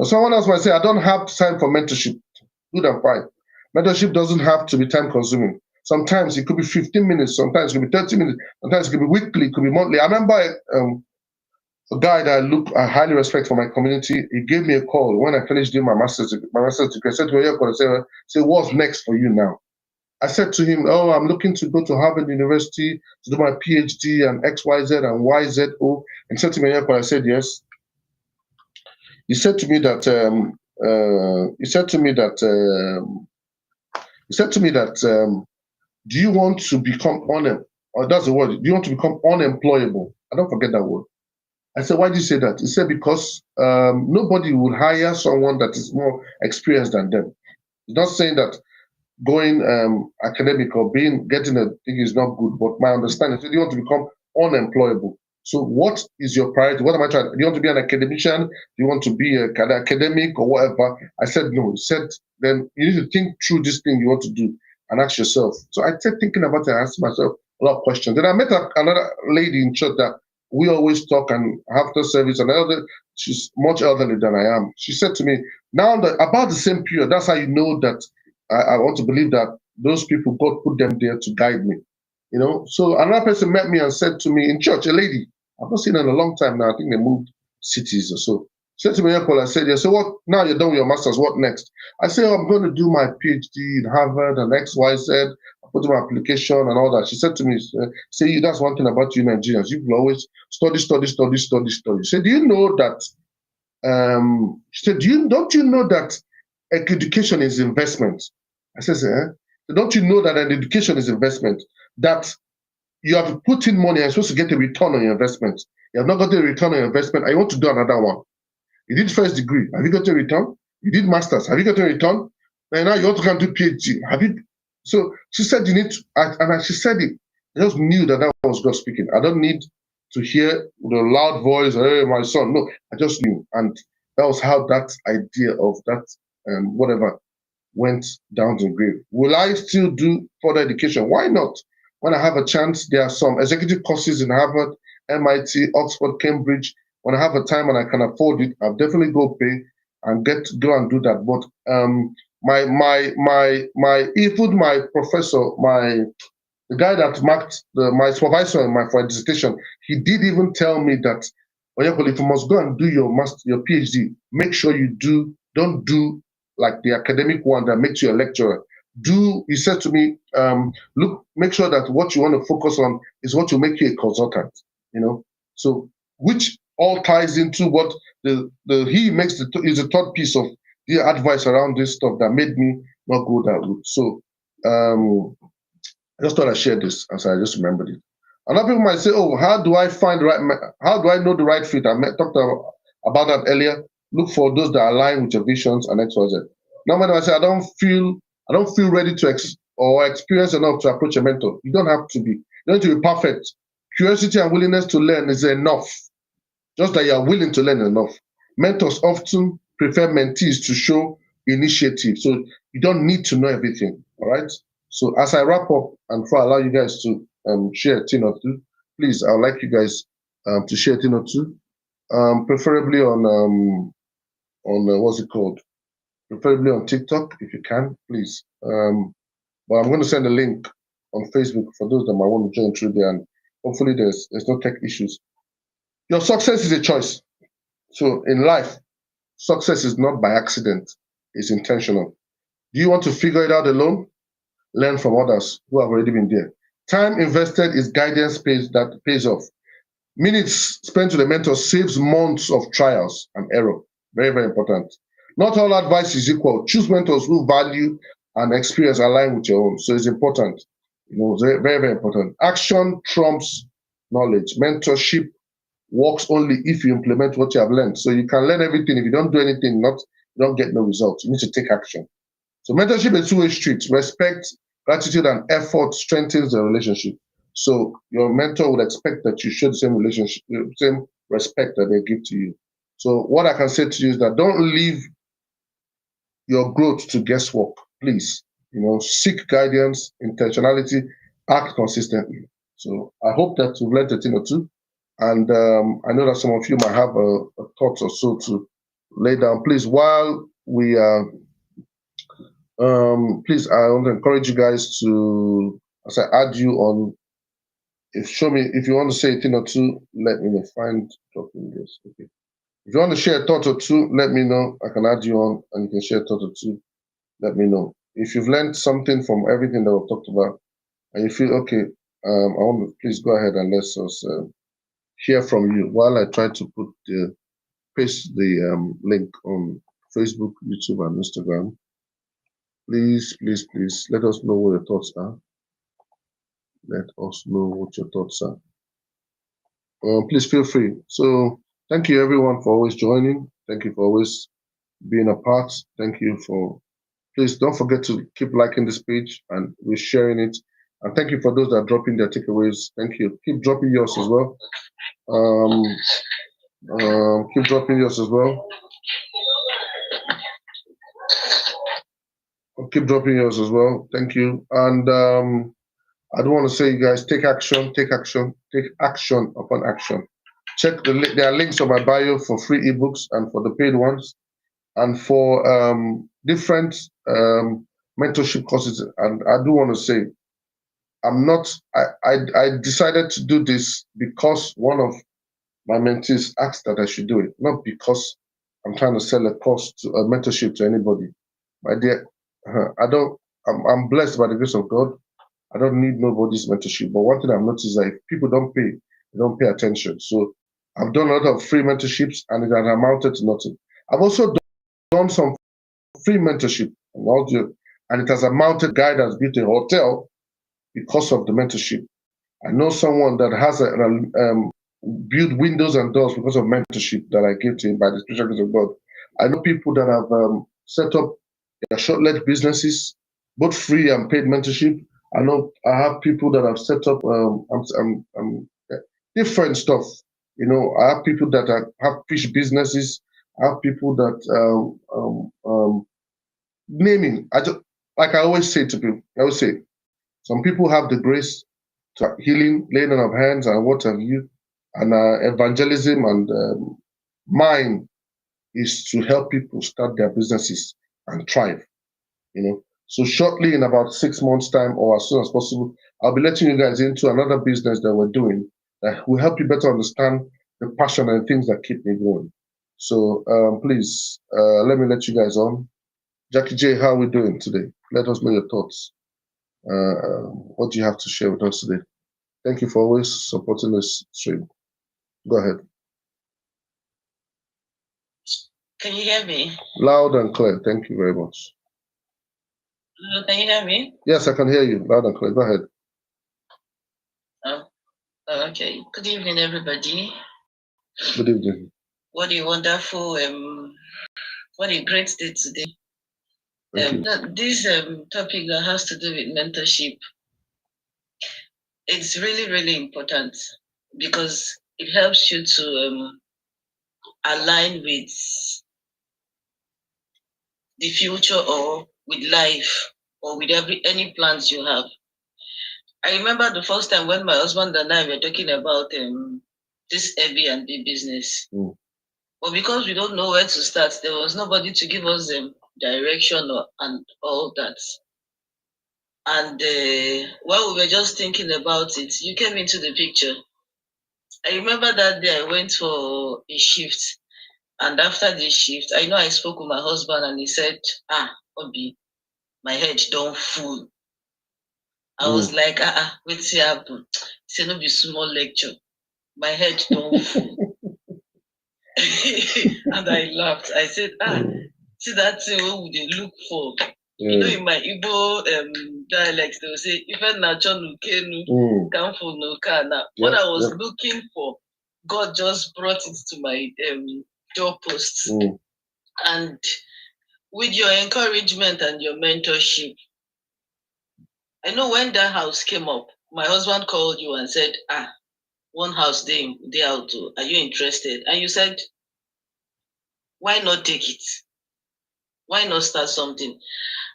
Someone else might say, I don't have time for mentorship. Good and fine. Mentorship doesn't have to be time consuming. Sometimes it could be 15 minutes, sometimes it could be 30 minutes, sometimes it could be weekly, it could be monthly. I remember a guy that I highly respect for my community. He gave me a call when I finished doing my master's degree. I said to him, say, what's next for you now? I said to him, I'm looking to go to Harvard University to do my PhD and XYZ and YZO. And said to me, I said yes. He said to me that do you want to become that's the word, do you want to become unemployable? I don't forget that word. I said, why do you say that? He said, because nobody would hire someone that is more experienced than them. He's not saying that going academic or getting a thing is not good, but my understanding is you want to become unemployable. So what is your priority? What am I trying? Do you want to be an academician? Do you want to be an academic or whatever? I said no. He said, then you need to think through this thing you want to do and ask yourself. So I started thinking about it and asked myself, a lot of questions. Then I met another lady in church that we always talk, and after service, an elder, she's much elderly than I am. She said to me, now that about the same period, that's how you know that I want to believe that those people, God put them there to guide me. You know, so another person met me and said to me in church, a lady, I've not seen her in a long time now. I think they moved cities or so. She said to me, I said, yeah, so what, now you're done with your master's, what next? I said, oh, I'm going to do my PhD in Harvard and XYZ. I put in my application and all that. She said to me, say, that's one thing about you Nigerians. You will always study. She said, do you know that, she said, don't you know that education is investment? I said, don't you know that an education is investment? That you have put in money and you're supposed to get a return on your investment. You have not got a return on your investment, and you want to do another one. You did first degree. Have you got a return? You did masters. Have you got a return? And now you want to come do PhD. Have you? So she said you need to, and she said it. I just knew that was God speaking. I don't need to hear the loud voice, hey, my son. No, I just knew. And that was how that idea of that whatever went down to the grave. Will I still do further education? Why not? When I have a chance, there are some executive courses in Harvard, MIT, Oxford, Cambridge. When I have a time and I can afford it, I'll definitely go pay and go and do that. But even my professor, the guy that marked my supervisor in my dissertation, he did even tell me that, Onyekwelu, if you must go and do your PhD, make sure you don't do like the academic one that makes you a lecturer. He said to me, look, make sure that what you want to focus on is what will make you a consultant, you know. So which all ties into what he makes is the third piece of the advice around this stuff that made me not go that route. So I just thought I'd share this as I just remembered it. Other people might say, oh, how do I know the right fit? I talked about that earlier. Look for those that align with your visions and XYZ. Now, when I say I don't feel ready to experience enough to approach a mentor, you don't have to be. You don't have to be perfect. Curiosity and willingness to learn is enough. Just that you are willing to learn enough. Mentors often prefer mentees to show initiative. So you don't need to know everything. All right. So as I wrap up and before I allow you guys to share a thing or two, please, I would like you guys to share a thing or two, preferably on what's it called? Preferably on TikTok if you can, please. But I'm going to send a link on Facebook for those that might want to join through there, and hopefully there's no tech issues. Your success is a choice. So in life, success is not by accident; it's intentional. Do you want to figure it out alone? Learn from others who have already been there. Time invested is guidance that pays off. Minutes spent with a mentor saves months of trials and error. Very, very important. Not all advice is equal. Choose mentors who value and experience align with your own. So it's important. You know, very, very important. Action trumps knowledge. Mentorship works only if you implement what you have learned. So you can learn everything. If you don't do anything, you don't get no results. You need to take action. So mentorship is a two-way street. Respect, gratitude, and effort strengthens the relationship. So your mentor would expect that you show the same relationship, same respect that they give to you. So what I can say to you is that don't leave your growth to guesswork, please. You know, seek guidance, intentionality, act consistently. So I hope that you've learned a thing or two. And I know that some of you might have a thought or so to lay down. Please, while we please, I want to encourage you guys to, as I add you on, show me if you want to say a thing or two, let me know. Find dropping this. Okay. If you want to share a thought or two, let me know. I can add you on and you can share a thought or two. Let me know. If you've learned something from everything that we've talked about and you feel okay, I want to please go ahead and let's hear from you while I try to paste the link on Facebook, YouTube, and Instagram. Please, please, please let us know what your thoughts are. Let us know what your thoughts are. Please feel free. So thank you everyone for always joining. Thank you for always being a part. Thank you for, please don't forget to keep liking this page and we're sharing it. And thank you for those that are dropping their takeaways. Thank you. Keep dropping yours as well. Keep dropping yours as well. Keep dropping yours as well. Thank you. And I don't want to say, you guys, take action, take action, take action upon action. Check there are links on my bio for free ebooks and for the paid ones, and for different mentorship courses. And I do want to say, I decided to do this because one of my mentees asked that I should do it, not because I'm trying to sell a course to a mentorship to anybody. My dear, I'm blessed by the grace of God. I don't need nobody's mentorship. But one thing I've noticed is that if people don't pay, they don't pay attention. So I've done a lot of free mentorships and it has amounted to nothing. I've also done some free mentorship and it has amounted. Guy that's built a hotel because of the mentorship. I know someone that has built windows and doors because of mentorship that I gave to him by the special grace of God. I know people that have set up short-led businesses, both free and paid mentorship. I know I have people that have set up different stuff. You know, I have people that have fish businesses. I have people that naming. Like I always say to people, I always say, some people have the grace to healing, laying on of hands, and what have you, and evangelism, and mine is to help people start their businesses and thrive. You know, so shortly, in about 6 months' time, or as soon as possible, I'll be letting you guys into another business that we're doing that will help you better understand the passion and things that keep me going. So please, let me let you guys on. Jackie J, how are we doing today? Let us know your thoughts. What do you have to share with us today? Thank you for always supporting this stream. Go ahead. Can you hear me? Loud and clear. Thank you very much. Hello, can you hear me? Yes, I can hear you loud and clear. Go ahead. Oh, okay. Good evening, everybody. Good evening. What a wonderful, what a great day today. This topic that has to do with mentorship, it's really, really important because it helps you to align with the future or with life or with any plans you have. I remember the first time when my husband and I were talking about this Airbnb business. But because we don't know where to start, there was nobody to give us direction and all that. And while we were just thinking about it, you came into the picture. I remember that day I went for a shift. And after the shift, I know I spoke with my husband and he said, Obi, my head don't full. I was like, what's happen? He said, no be small lecture. My head don't full. And I laughed. I said, see that thing what would they look for? You know, in my Igbo dialect, they will say, even nacho nukenu, kamfu nukana. What I was looking for, God just brought it to my doorpost. And with your encouragement and your mentorship, I know when that house came up, my husband called you and said, one house day out, are you interested? And you said, why not take it? Why not start something?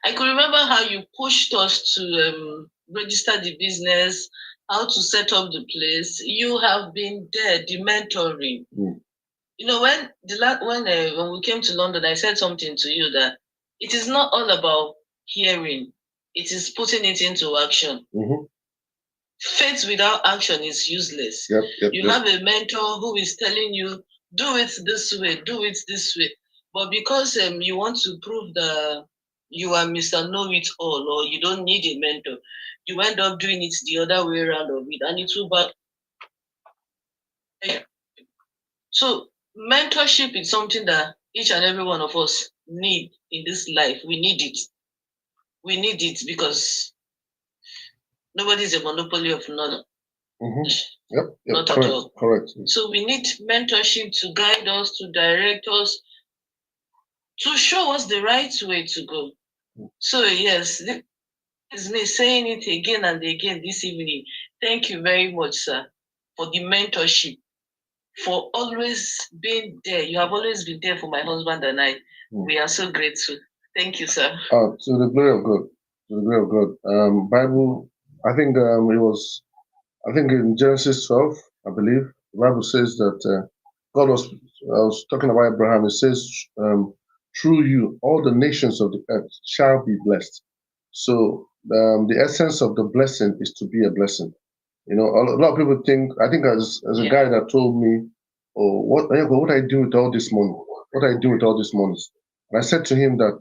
I could remember how you pushed us to register the business, how to set up the place. You have been there, the mentoring. You know, when we came to London, I said something to you that it is not all about hearing; it is putting it into action. Faith without action is useless. You have a mentor who is telling you, do it this way, do it this way. But because you want to prove that you are Mr. Know-it-all or you don't need a mentor, you end up doing it the other way around of it, and it's too bad. So mentorship is something that each and every one of us need in this life. We need it. We need it because nobody is a monopoly of knowledge. Not correct, at all. Correct. So we need mentorship to guide us, to direct us, to show us the right way to go. So yes, this is me saying it again and again this evening. Thank you very much, sir, for the mentorship, for always being there. You have always been there for my husband and I. We are so grateful. Thank you, sir. To the glory of God. To the glory of God. Bible I think it was. I think in Genesis 12, I believe the Bible says that God was talking about Abraham. It says, "Through you, all the nations of the earth shall be blessed." So the essence of the blessing is to be a blessing. You know, a lot of people think. I think as a guy that told me, "Oh, what I do with all this money? What I do with all this money?" And I said to him that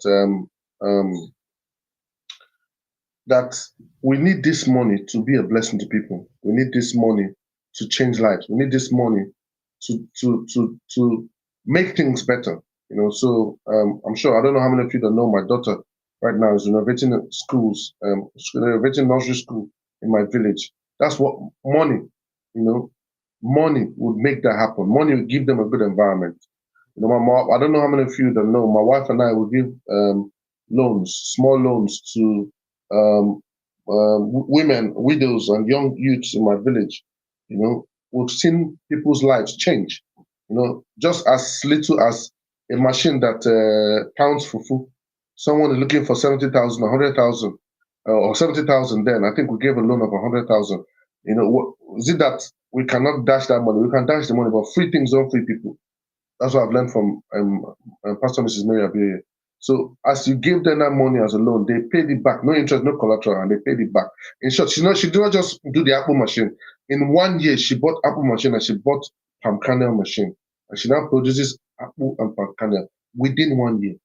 that we need this money to be a blessing to people. We need this money to change lives. We need this money to make things better. You know, so I'm sure I don't know how many of you that know my daughter right now is renovating schools, renovating nursery school in my village. That's what money, you know, money would make that happen. Money would give them a good environment. You know, my mom, I don't know how many of you that know, my wife and I will give loans, small loans to um, women, widows, and young youths in my village. You know, we've seen people's lives change. You know, just as little as a machine that pounds fufu. Someone is looking for 70,000, 100,000, or 70,000. Then I think we gave a loan of 100,000. You know, is it that we cannot dash that money? We can dash the money, but free things don't free people. That's what I've learned from Pastor Mrs. Mary Abiy. So as you give them that money as a loan, they paid it back, no interest, no collateral, and they paid it back. In short, she did not just do the Apple machine. In 1 year, she bought Apple machine and she bought palm kernel machine, and she now produces Apple and palm kernel within 1 year.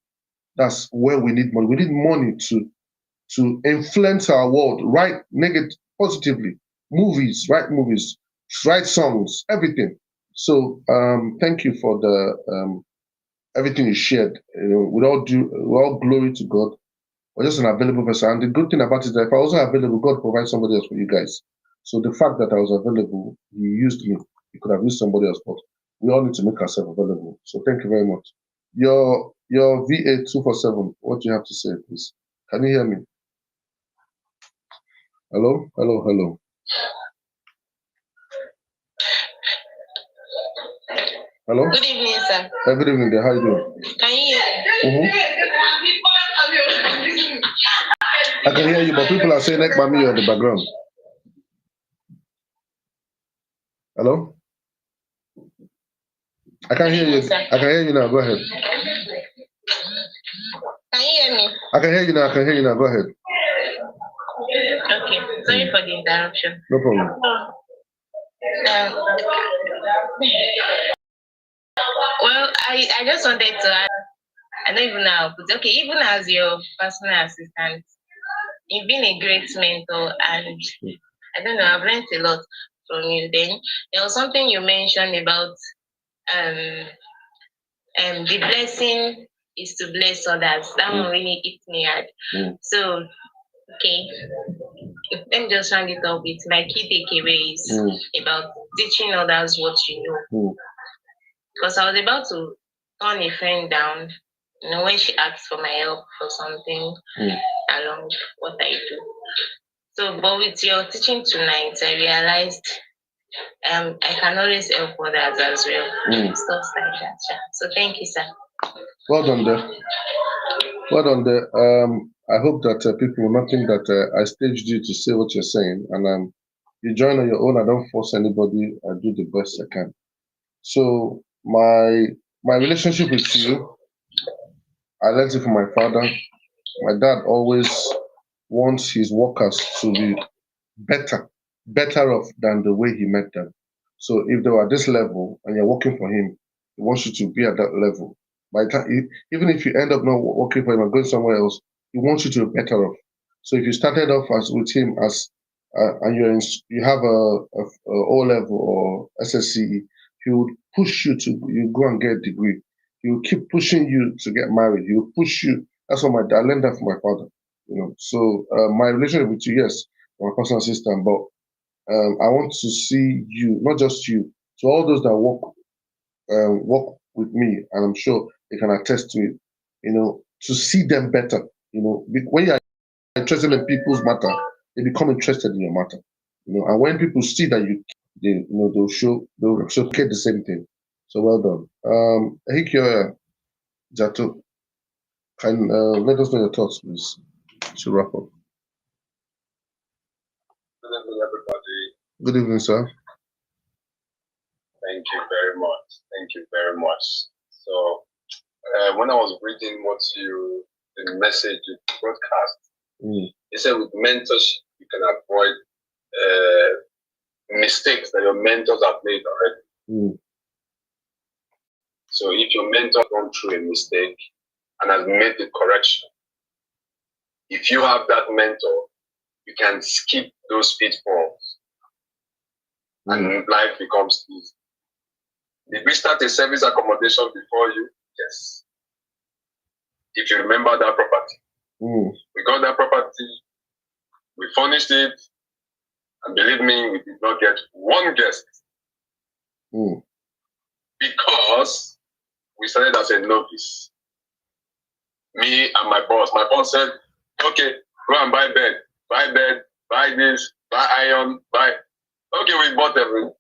That's where we need money. We need money to influence our world, write negative, positively, movies, write songs, everything. So thank you for the everything you shared. You know, with all glory to God. We're just an available person. And the good thing about it is that if I wasn't available, God provides somebody else for you guys. So the fact that I was available, He used me. He could have used somebody else, but we all need to make ourselves available. So thank you very much. Your VA 247, what do you have to say, please? Can you hear me? Hello, hello, hello. Hello. Good evening, sir. Good evening, there. How you doing? Can you hear me? I can hear you, but people are saying like mommy in the background. Hello? I can hear you. I can hear you now. Go ahead. Can you hear me? I can hear you now. I can hear you now. Go ahead. Okay. Sorry for the interruption. No problem. Well, I just wanted to add, I don't even know, but okay, even as your personal assistant, you've been a great mentor, and I don't know, I've learned a lot from you. Then there was something you mentioned about the blessing is to bless others. That one really hit me hard. So okay, let me just round it up with my key takeaways about teaching others what you know. Because I was about to turn a friend down, you know, when she asked for my help for something along what I do. So, but with your teaching tonight, I realized I can always help others as well. Stuff like that. So thank you, sir. Well done there. Well done there. I hope that people will not think that I staged you to say what you're saying, and you join on your own. I don't force anybody. I do the best I can. So my relationship with you, I learned it from my father. My dad always wants his workers to be better off than the way he met them. So if they were at this level and you're working for him, he wants you to be at that level. By the time, even if you end up not working for him and going somewhere else, he wants you to be better off. So if you started off with him as and you have a O level or SSCE, he would push you to you go and get a degree. He will keep pushing you to get married. He will push you. That's what I learned that from my father. You know, so my relationship with you, yes, my personal assistant, but I want to see you, not just you, to all those that work with me, and I'm sure they can attest to it. You know, to see them better. You know, when you are interested in people's matter, they become interested in your matter. You know, and when people see that they'll showcase the same thing. So well done. Hikyo Jato, can let us know your thoughts, please, to wrap up. Good evening, sir. Thank you very much. Thank you very much. So, when I was reading the message you broadcast, it said with mentorship, you can avoid mistakes that your mentors have made already. So if your mentor has gone through a mistake and has made the correction, if you have that mentor, you can skip those pitfalls and life becomes easy. Did we start a service accommodation before you? Yes. If you remember that property. We got that property, we furnished it, and believe me, we did not get one guest. Because we started as a novice. Me and my boss said, okay, go and buy bed, buy this, buy iron, buy. Okay, we bought everything.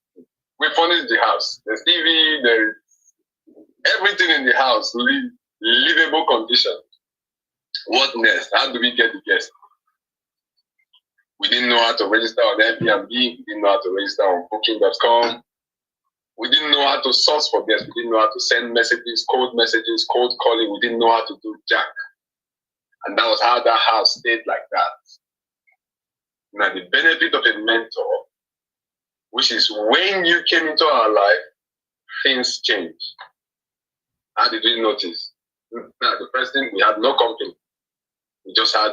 We furnished the house. There's TV, there's everything in the house, livable condition. What next? How do we get the guests? We didn't know how to register on Airbnb. We didn't know how to register on Booking.com. We didn't know how to source for guests. We didn't know how to send messages, cold calling. We didn't know how to do jack. And that was how that house stayed like that. Now, the benefit of a mentor, which is when you came into our life, things changed. How did we notice? Now, the first thing, we had no company. We just had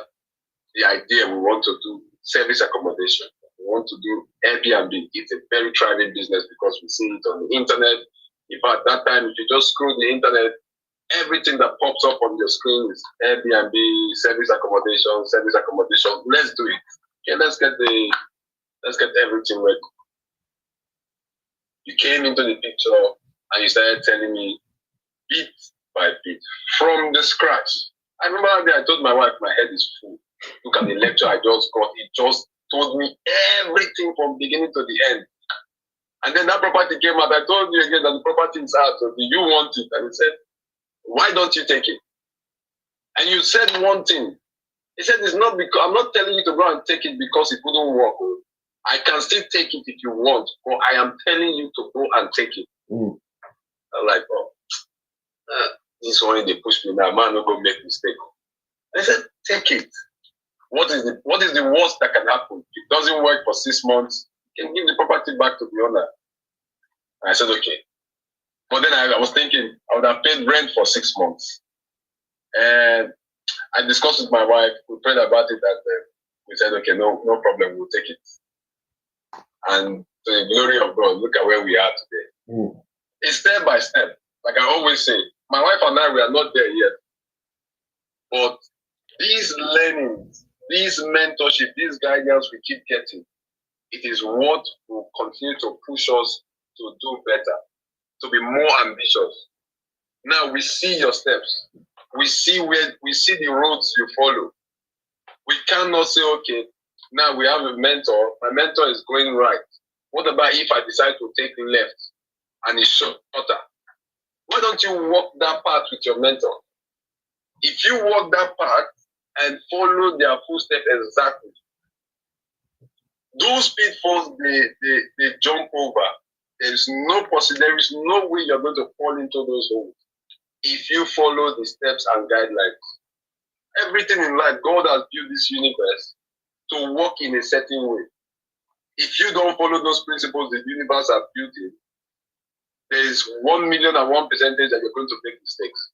the idea we want to do service accommodation. We want to do Airbnb. It's a very thriving business because we see it on the internet. In fact, that time, if you just scroll the internet, everything that pops up on your screen is Airbnb, service accommodation. Let's do it. Okay, let's get everything ready. You came into the picture and you started telling me bit by bit from the scratch. I remember that day I told my wife my head is full. Look at the lecture I just got. It just told me everything from beginning to the end. And then that property came out. I told you again that the property is out. So do you want it? And he said, why don't you take it? And you said one thing. He said, it's not because I'm not telling you to go and take it because it wouldn't work. I can still take it if you want, but I am telling you to go and take it. I'm like, this one they push me now. Man, not go make mistake. I said, take it. What is the worst that can happen? If it doesn't work for 6 months, you can give the property back to the owner. And I said, okay. But then I was thinking I would have paid rent for 6 months. And I discussed with my wife. We prayed about it, and we said, okay, no problem, we'll take it. And to the glory of God, look at where we are today. It's step by step. Like I always say, my wife and I, we are not there yet. But these learnings, these mentorship, these guidance we keep getting, it is what will continue to push us to do better, to be more ambitious. Now we see your steps. We see the roads you follow. We cannot say, okay, now we have a mentor. My mentor is going right. What about if I decide to take left and it's shorter? Why don't you walk that path with your mentor? If you walk that path and follow their footsteps exactly, those pitfalls they jump over. There is no way you're going to fall into those holes if you follow the steps and guidelines. Everything in life, God has built this universe to work in a certain way. If you don't follow those principles the universe has built in, there is 1,000,001% that you're going to make mistakes.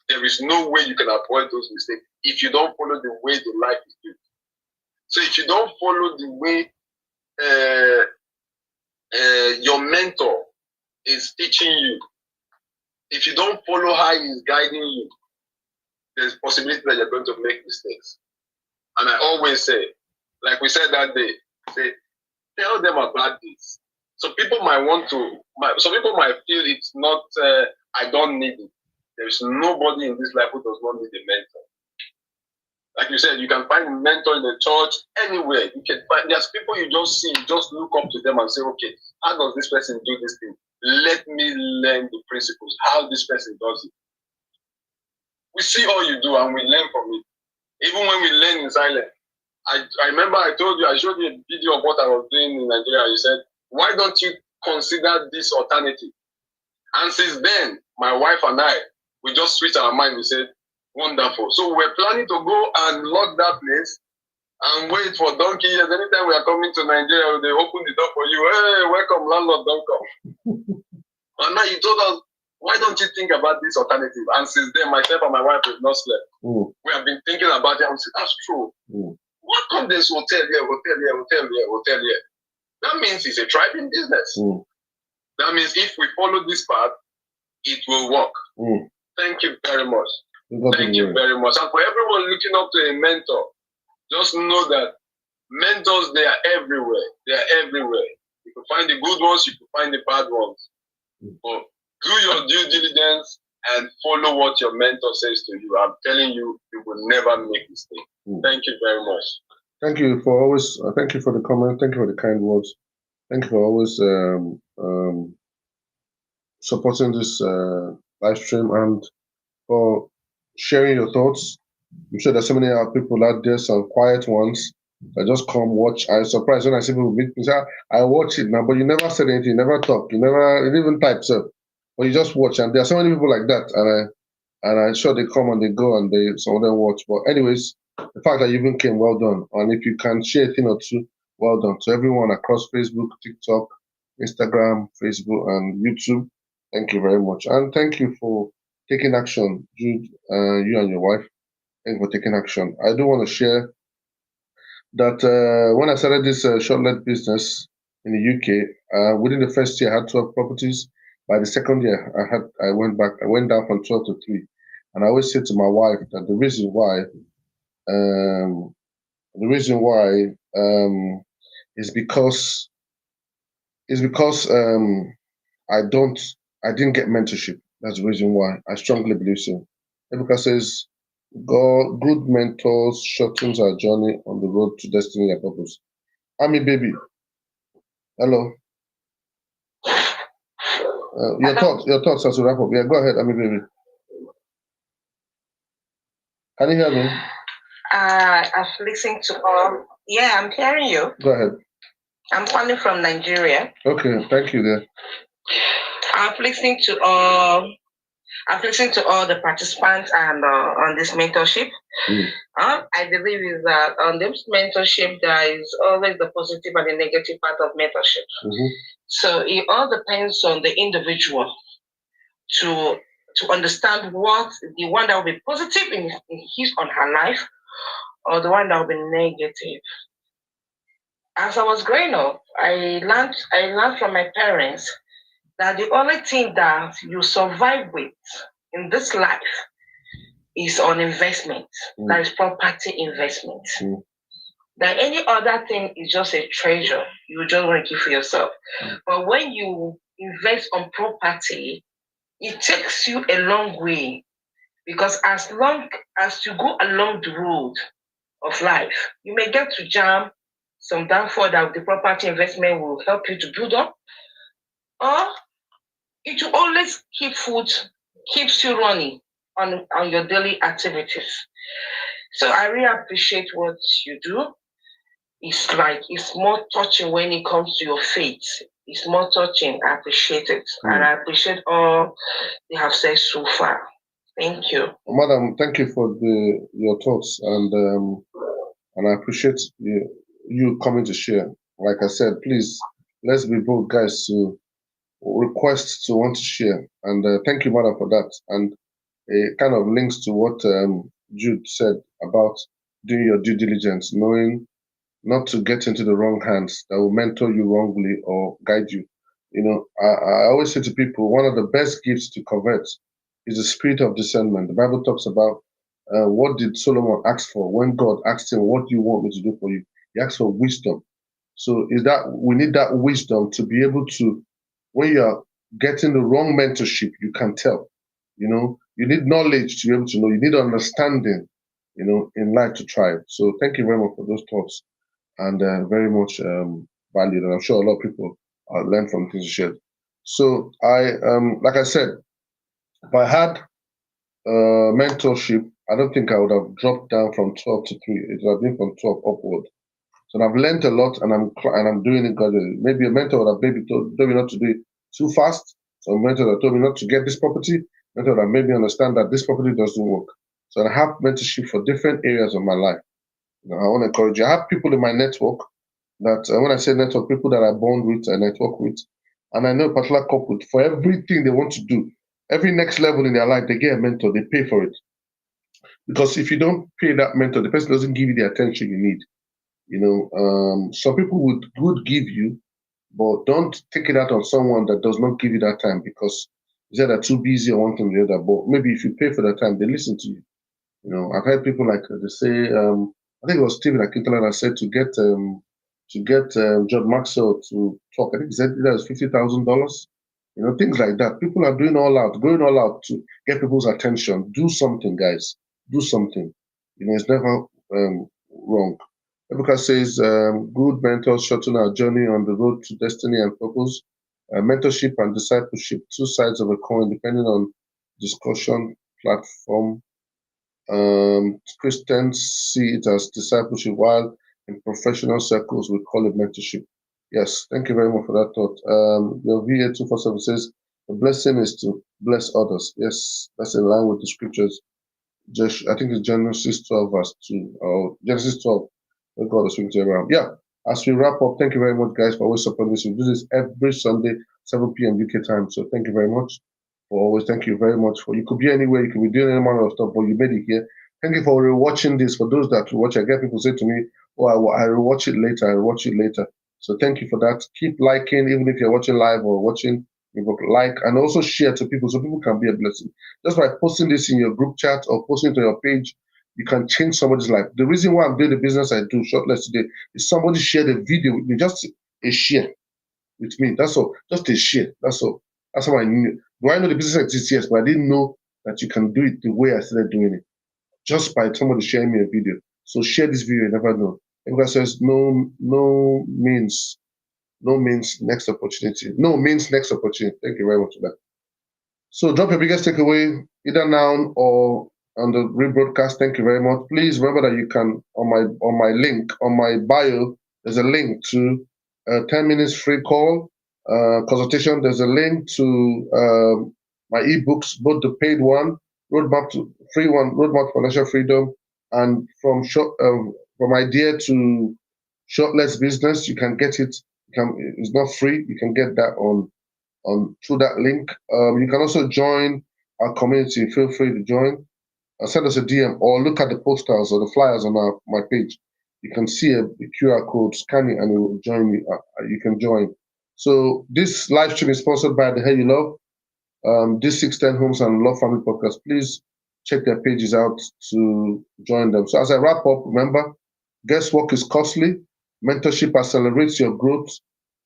There is no way you can avoid those mistakes if you don't follow the way the life is built. So if you don't follow the way your mentor is teaching you, if you don't follow how he is guiding you, there's a possibility that you're going to make mistakes. And I always say, like we said that day, say, tell them about this. So people might some people might feel it's not, I don't need it. There's nobody in this life who does not need a mentor. Like you said, you can find a mentor in the church, anywhere. You can find, there's people you just see, you just look up to them and say, okay, how does this person do this thing? Let me learn the principles, how this person does it. We see all you do and we learn from it. Even when we learn in silence, I remember I told you, I showed you a video of what I was doing in Nigeria. You said, why don't you consider this alternative? And since then, my wife and I, we just switched our mind. We said, wonderful. So we're planning to go and lock that place and wait for donkey years. Anytime we are coming to Nigeria, they open the door for you. Hey, welcome, landlord, don't come. And now you told us, why don't you think about this alternative? And since then, myself and my wife have not slept. We have been thinking about it and we said, that's true. What come this hotel here, hotel here, hotel here, hotel here? That means it's a thriving business. That means if we follow this path, it will work. Thank you very much. Thank you very much. And for everyone looking up to a mentor, just know that mentors, they are everywhere. They are everywhere. You can find the good ones, you can find the bad ones. But do your due diligence and follow what your mentor says to you. I'm telling you, you will never make mistake. Thank you very much. Thank you for always. Thank you for the comment. Thank you for the kind words. Thank you for always supporting this live stream and for sharing your thoughts. I'm sure there's so many people out there, some quiet ones that just come watch. I'm surprised when I see people meet me. Say, I watch it now, but you never said anything, you never talk, you didn't even type, so, but you just watch. And there are so many people like that, and I'm sure they come and they go and some of them watch. But anyways, the fact that you even came, well done. And if you can share a thing or two, well done. To everyone across Facebook, TikTok, Instagram, Facebook, and YouTube, thank you very much. And thank you for taking action, Jude, you and your wife. Thank you for taking action. I do want to share that when I started this short-let business in the UK, within the first year, I had 12 properties. By the second year, I went down from 12 to 3. And I always say to my wife that the reason why is because I didn't get mentorship. That's the reason why. I strongly believe so. Ebuka says, God, good mentors shortens our journey on the road to destiny and purpose. Ami baby, hello. Your thoughts as we wrap up. Yeah, go ahead, Ami baby. Can you hear me? I've listened to all. Yeah, I'm hearing you. Go ahead. I'm calling from Nigeria. Okay, thank you there. I've listened to all the participants and on this mentorship. I believe is that on this mentorship there is always the positive and the negative part of mentorship. So it all depends on the individual to understand what the one that will be positive in his or her life, or the one that will be negative. As I was growing up, I learned from my parents that the only thing that you survive with in this life is on investment. That is property investment. That any other thing is just a treasure you just want to keep for yourself. But when you invest on property, it takes you a long way, because as long as you go along the road of life, you may get to jam some downfall that the property investment will help you to build up, or it will always keeps you running on your daily activities. So I really appreciate what you do. It's more touching when it comes to your faith. It's more touching. I appreciate it. And I appreciate all you have said so far. Thank you. Madam, thank you for your thoughts, and I appreciate you coming to share. Like I said, please, let's be bold guys to request to want to share. And thank you, madam, for that. And it kind of links to what Jude said about doing your due diligence, knowing not to get into the wrong hands that will mentor you wrongly or guide you. You know, I always say to people, one of the best gifts to convert is the spirit of discernment. The Bible talks about what did Solomon ask for when God asked him, what do you want me to do for you? He asked for wisdom. So we need that wisdom to be able to, when you are getting the wrong mentorship, you can tell. You know, you need knowledge to be able to know. You need understanding, you know, in life to thrive. So thank you very much for those thoughts, and very much valued. And I'm sure a lot of people learn from things you shared. So like I said, if I had mentorship, I don't think I would have dropped down from 12 to 3. It would have been from 12 upward. So I've learned a lot, and I'm doing it gradually. Maybe a mentor would have maybe told me not to do it too fast. So a mentor that told me not to get this property. Mentor that made me understand that this property doesn't work. So I have mentorship for different areas of my life. I want to encourage you. I have people in my network that, when I say network, people that I bond with, I network with, and I know a particular couple, for everything they want to do, every next level in their life, they get a mentor, they pay for it. Because if you don't pay that mentor, the person doesn't give you the attention you need. Some people would give you, but don't take it out on someone that does not give you that time because they're too busy or one thing or the other. But maybe if you pay for that time, they listen to you. I've heard people like they say, I think it was Stephen Akintola that said to get John Maxwell to talk. I think he said that was $50,000. Things like that. People are going all out to get people's attention. Do something, guys. Do something. It's never wrong. Ebuka says, good mentors shorten our journey on the road to destiny and purpose. Mentorship and discipleship, two sides of a coin, depending on discussion platform. Christians see it as discipleship, while in professional circles we call it mentorship. Yes, thank you very much for that thought. Your VA247 says, the blessing is to bless others. Yes, that's in line with the scriptures. I think it's Genesis 12, verse 2, or Genesis 12. God is speaking to everyone. Yeah, as we wrap up, thank you very much, guys, for always supporting this. We do this every Sunday, 7 p.m. UK time. So thank you very much for always. Thank you very much for. You could be anywhere, you could be doing any amount of stuff, but you made it here. Thank you for rewatching this. For those that watch, I get people say to me, "Oh, I rewatch it later. I rewatch it later." So thank you for that. Keep liking, even if you're watching live or watching. Like and also share to people so people can be a blessing. Just by posting this in your group chat or posting it on your page, you can change somebody's life. The reason why I'm doing the business I do, Shortless today, is somebody shared a video with me, just a share with me. That's all. Just a share. That's all. That's how I knew. Do I know the business exists? Yes, but I didn't know that you can do it the way I started doing it. Just by somebody sharing me a video. So share this video, you never know. Everybody says no means next opportunity. No means next opportunity. Thank you very much for that. So drop your biggest takeaway either now or on the rebroadcast. Thank you very much. Please remember that you can on my link on my bio. There's a link to a 10 minutes free call consultation. There's a link to my ebooks, both the paid one, roadmap to free one, roadmap to financial freedom, and from idea to shortless business. You can get it. It's not free. You can get that on through that link. You can also join our community. Feel free to join. Send us a DM or look at the posters or the flyers on my page. You can see a QR code, scan it, and it will join you. You can join. So this live stream is sponsored by the Hey You Love, this 610 Homes and Love Family Podcast. Please check their pages out to join them. So as I wrap up, remember, guesswork is costly. Mentorship accelerates your growth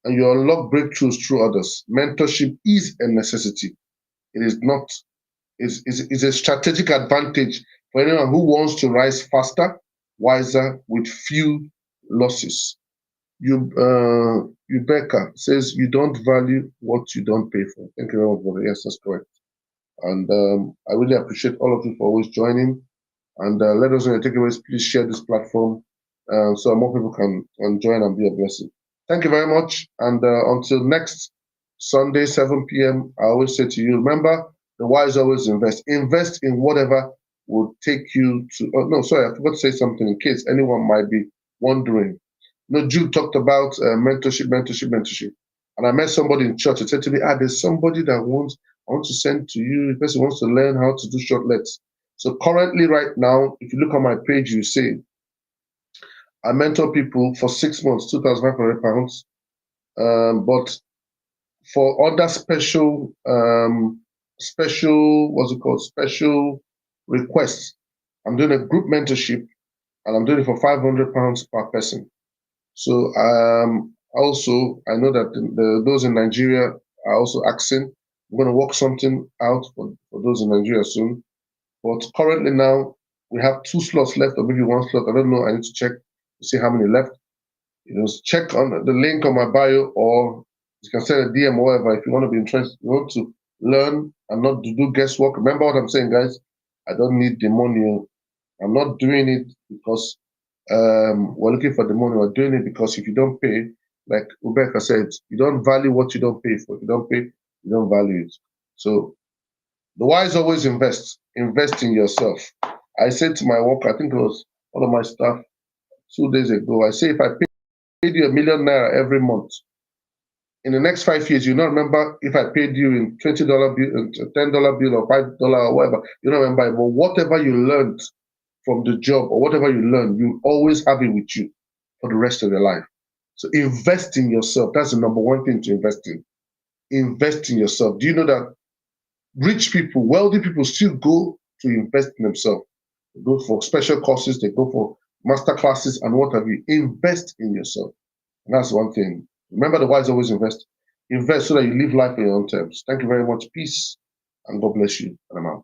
and you unlock breakthroughs through others. Mentorship is a necessity. It is not. It's a strategic advantage for anyone who wants to rise faster, wiser, with few losses. Rebecca says you don't value what you don't pay for. Thank you very much, brother. Yes, that's correct. And I really appreciate all of you for always joining. And let us know your takeaways. Please share this platform so more people can join and be a blessing. Thank you very much. And until next Sunday, 7 p.m., I always say to you, remember, the wise always invest. Invest in whatever will take you to. Oh, no, sorry, I forgot to say something in case anyone might be wondering. Jude talked about mentorship. And I met somebody in church. He said to me, there's somebody that I want to send to you. The person wants to learn how to do shortlets. So currently, right now, if you look on my page, you see, I mentor people for 6 months, £2,500. But for other special requests, I'm doing a group mentorship, and I'm doing it for £500 per person. So also, I know that those in Nigeria are also asking. I'm going to work something out for those in Nigeria soon. But currently now, we have 2 slots left, or maybe 1 slot. I don't know. I need to check to see how many left. Check on the link on my bio, or you can send a DM or whatever if you want to be interested. You want to learn and not to do guesswork. Remember what I'm saying, guys. I don't need the money. I'm not doing it because we're looking for the money. We're doing it because if you don't pay, like Rebecca said, you don't value what you don't pay for. If you don't pay, you don't value it. So the wise always invest in yourself. I said to my worker, I think it was one of my staff 2 days ago, I say, if I paid you ₦1 million every month, in the next 5 years, you don't remember if I paid you in $20 bill, $10 bill, or $5 or whatever. You don't remember it. But whatever you learned from the job or whatever you learn, you always have it with you for the rest of your life. So invest in yourself. That's the number one thing to invest in. Invest in yourself. Do you know that rich people, wealthy people still go to invest in themselves? They go for special courses, they go for master classes and what have you. Invest in yourself. And that's one thing. Remember, the wise always invest. Invest so that you live life on your own terms. Thank you very much. Peace and God bless you. And I'm out.